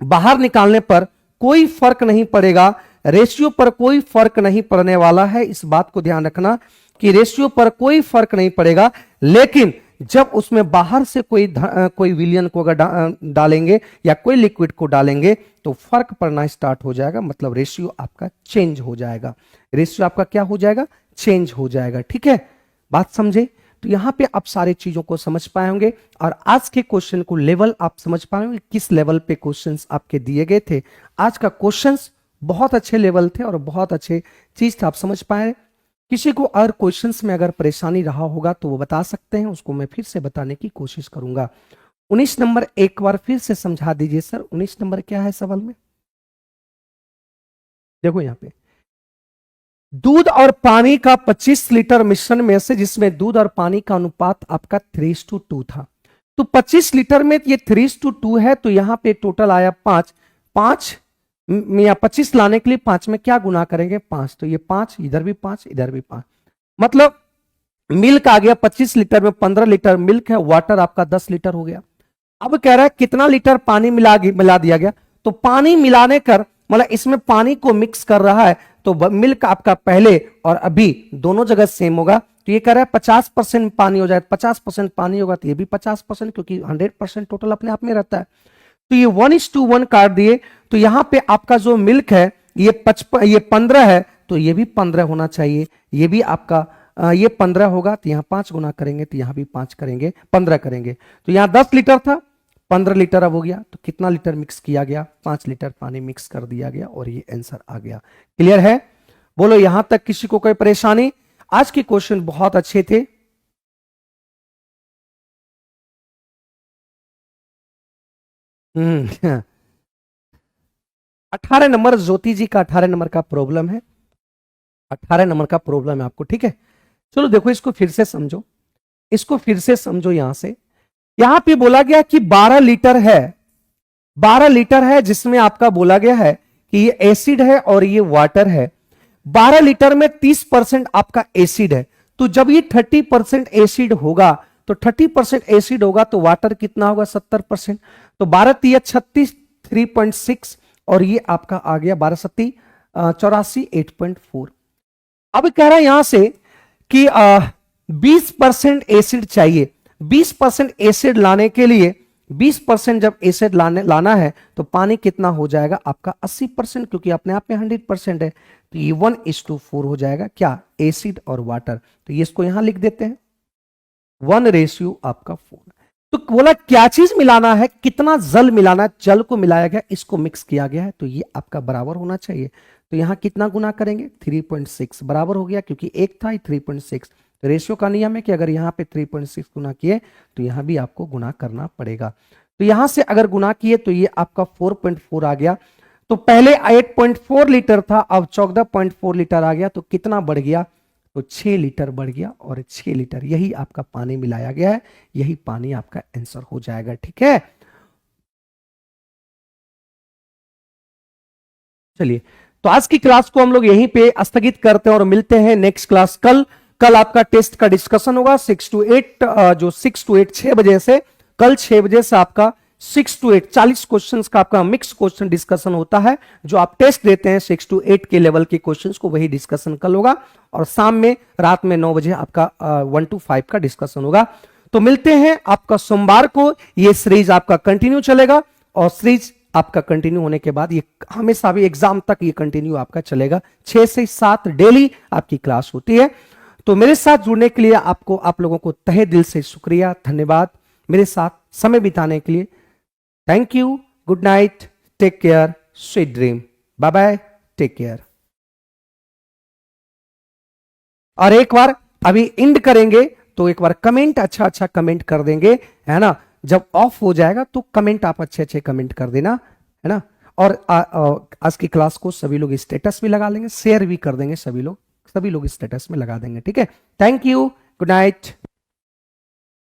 बाहर निकालने पर कोई फर्क नहीं पड़ेगा, रेशियो पर कोई फर्क नहीं पड़ने वाला है। इस बात को ध्यान रखना कि रेशियो पर कोई फर्क नहीं पड़ेगा, लेकिन जब उसमें बाहर से कोई विलियन को अगर डालेंगे या कोई लिक्विड को डालेंगे तो फर्क पड़ना स्टार्ट हो जाएगा, मतलब रेशियो आपका चेंज हो जाएगा, रेशियो आपका क्या हो जाएगा, चेंज हो जाएगा, ठीक है। बात समझे, तो यहां पे आप सारी चीजों को समझ पाए होंगे और आज के क्वेश्चन को लेवल आप समझ पाए होंगे, किस लेवल पे क्वेश्चंस आपके दिए गए थे। आज का क्वेश्चंस बहुत अच्छे लेवल थे और बहुत अच्छे चीज थे, आप समझ पाए। किसी को और क्वेश्चंस में अगर परेशानी रहा होगा तो वो बता सकते हैं, उसको मैं फिर से बताने की कोशिश करूंगा। 19 नंबर एक बार फिर से समझा दीजिए सर, 19 नंबर क्या है सवाल में, देखो यहां पे दूध और पानी का 25 लीटर मिश्रण में से, जिसमें दूध और पानी का अनुपात आपका 3:2 था, तो 25 लीटर में ये 3:2 है, तो यहां पे टोटल आया 5 या 25 लाने के लिए 5 में क्या गुना करेंगे, 5, तो ये 5, इधर भी 5, इधर भी 5, मतलब मिल्क आ गया 25 लीटर में 15 लीटर मिल्क है, वाटर आपका 10 लीटर हो गया। अब कह रहा है कितना लीटर पानी मिला दिया गया, तो पानी मिलाने कर, मतलब इसमें पानी को मिक्स कर रहा है, तो मिल्क आपका पहले और अभी दोनों जगह सेम होगा, तो ये कह रहा है 50% पानी हो जाए, 50% पानी होगा तो ये भी 50%, क्योंकि 100% टोटल अपने आप में रहता है। तो ये 1:1 काट दिए, तो यहां पे आपका जो मिल्क है ये 15 है, तो ये भी 15 होना चाहिए, ये भी आपका ये 15 होगा तो यहां 5 गुना करेंगे तो यहां भी 5 करेंगे, 15 करेंगे, तो यहां 10 लीटर था, 15 लीटर अब हो गया, तो कितना लीटर मिक्स किया गया, 5 लीटर पानी मिक्स कर दिया गया और ये आंसर आ गया। क्लियर है? बोलो यहां तक किसी को कोई परेशानी? आज के क्वेश्चन बहुत अच्छे थे। हम्म 18 नंबर ज्योति जी का 18 नंबर का प्रॉब्लम है, 18 नंबर का प्रॉब्लम है आपको, ठीक है। चलो देखो इसको फिर से समझो, इसको फिर से समझो। यहां से यहां पे बोला गया कि 12 लीटर है, 12 लीटर है, जिसमें आपका बोला गया है कि ये एसिड है और ये वाटर है। 12 लीटर में 30% आपका एसिड है, तो जब ये 30% एसिड होगा, तो 30% एसिड होगा तो वाटर कितना होगा, 70%। तो 12 तिया 36, 3.6, और ये आपका आ गया 12 सत्ती 84, 8.4। अब कह रहा है यहां से कि 20% एसिड चाहिए। 20% एसिड लाने के लिए 20% जब एसिड लाना है तो पानी कितना हो जाएगा आपका 80%, क्योंकि अपने आप में 100% है, तो ये 1:4 हो जाएगा क्या, एसिड और वाटर। तो ये इसको यहां लिख देते हैं 1 आपका 4। तो बोला क्या चीज मिलाना है, कितना जल मिलाना है, जल को मिलाया गया, इसको मिक्स किया गया है, तो ये आपका बराबर होना चाहिए। तो यहां कितना गुना करेंगे, 3.6 बराबर हो गया, क्योंकि एक था 3.6। तो रेशियो का नियम है कि अगर यहां पे 3.6 गुना किए तो यहां भी आपको गुना करना पड़ेगा। तो यहां से अगर गुना किए तो ये आपका 4.4 आ गया। तो पहले 8.4 लीटर था, अब 14.4 लीटर आ गया, तो कितना बढ़ गया, तो 6 लीटर बढ़ गया, और 6 लीटर यही आपका पानी मिलाया गया है, यही पानी आपका आंसर हो जाएगा। ठीक है, चलिए तो आज की क्लास को हम लोग यहीं पे स्थगित करते हैं और मिलते हैं नेक्स्ट क्लास कल। कल आपका टेस्ट का डिस्कशन होगा 6 to 8, जो 6 to 8 6 बजे से, कल 6 बजे से आपका 6 to 8 40 क्वेश्चंस का आपका मिक्स क्वेश्चन डिस्कशन होता है। जो आप टेस्ट देते हैं 6 to 8 के लेवल के क्वेश्चंस को, वही डिस्कशन कल होगा, और शाम में रात में 9 बजे आपका 1 to 5 का डिस्कशन होगा। तो मिलते हैं आपका सोमवार को, ये सीरीज आपका कंटिन्यू चलेगा, और सीरीज आपका कंटिन्यू होने के बाद ये हमेशा भी एग्जाम तक ये कंटिन्यू आपका चलेगा, 6 से 7 डेली आपकी क्लास होती है। तो मेरे साथ जुड़ने के लिए आपको, आप लोगों को तहे दिल से शुक्रिया, धन्यवाद मेरे साथ समय बिताने के लिए। Thank you, good night, take care, sweet dream, bye bye, take care. और एक बार अभी इंड करेंगे तो एक बार कमेंट अच्छा अच्छा कमेंट कर देंगे, है ना। जब ऑफ हो जाएगा तो कमेंट आप अच्छे अच्छे कमेंट कर देना, है ना। और आज की क्लास को सभी लोग स्टेटस भी लगा लेंगे, शेयर भी कर देंगे, सभी लोग स्टेटस में लगा देंगे। ठीक है, थैंक यू, गुड नाइट।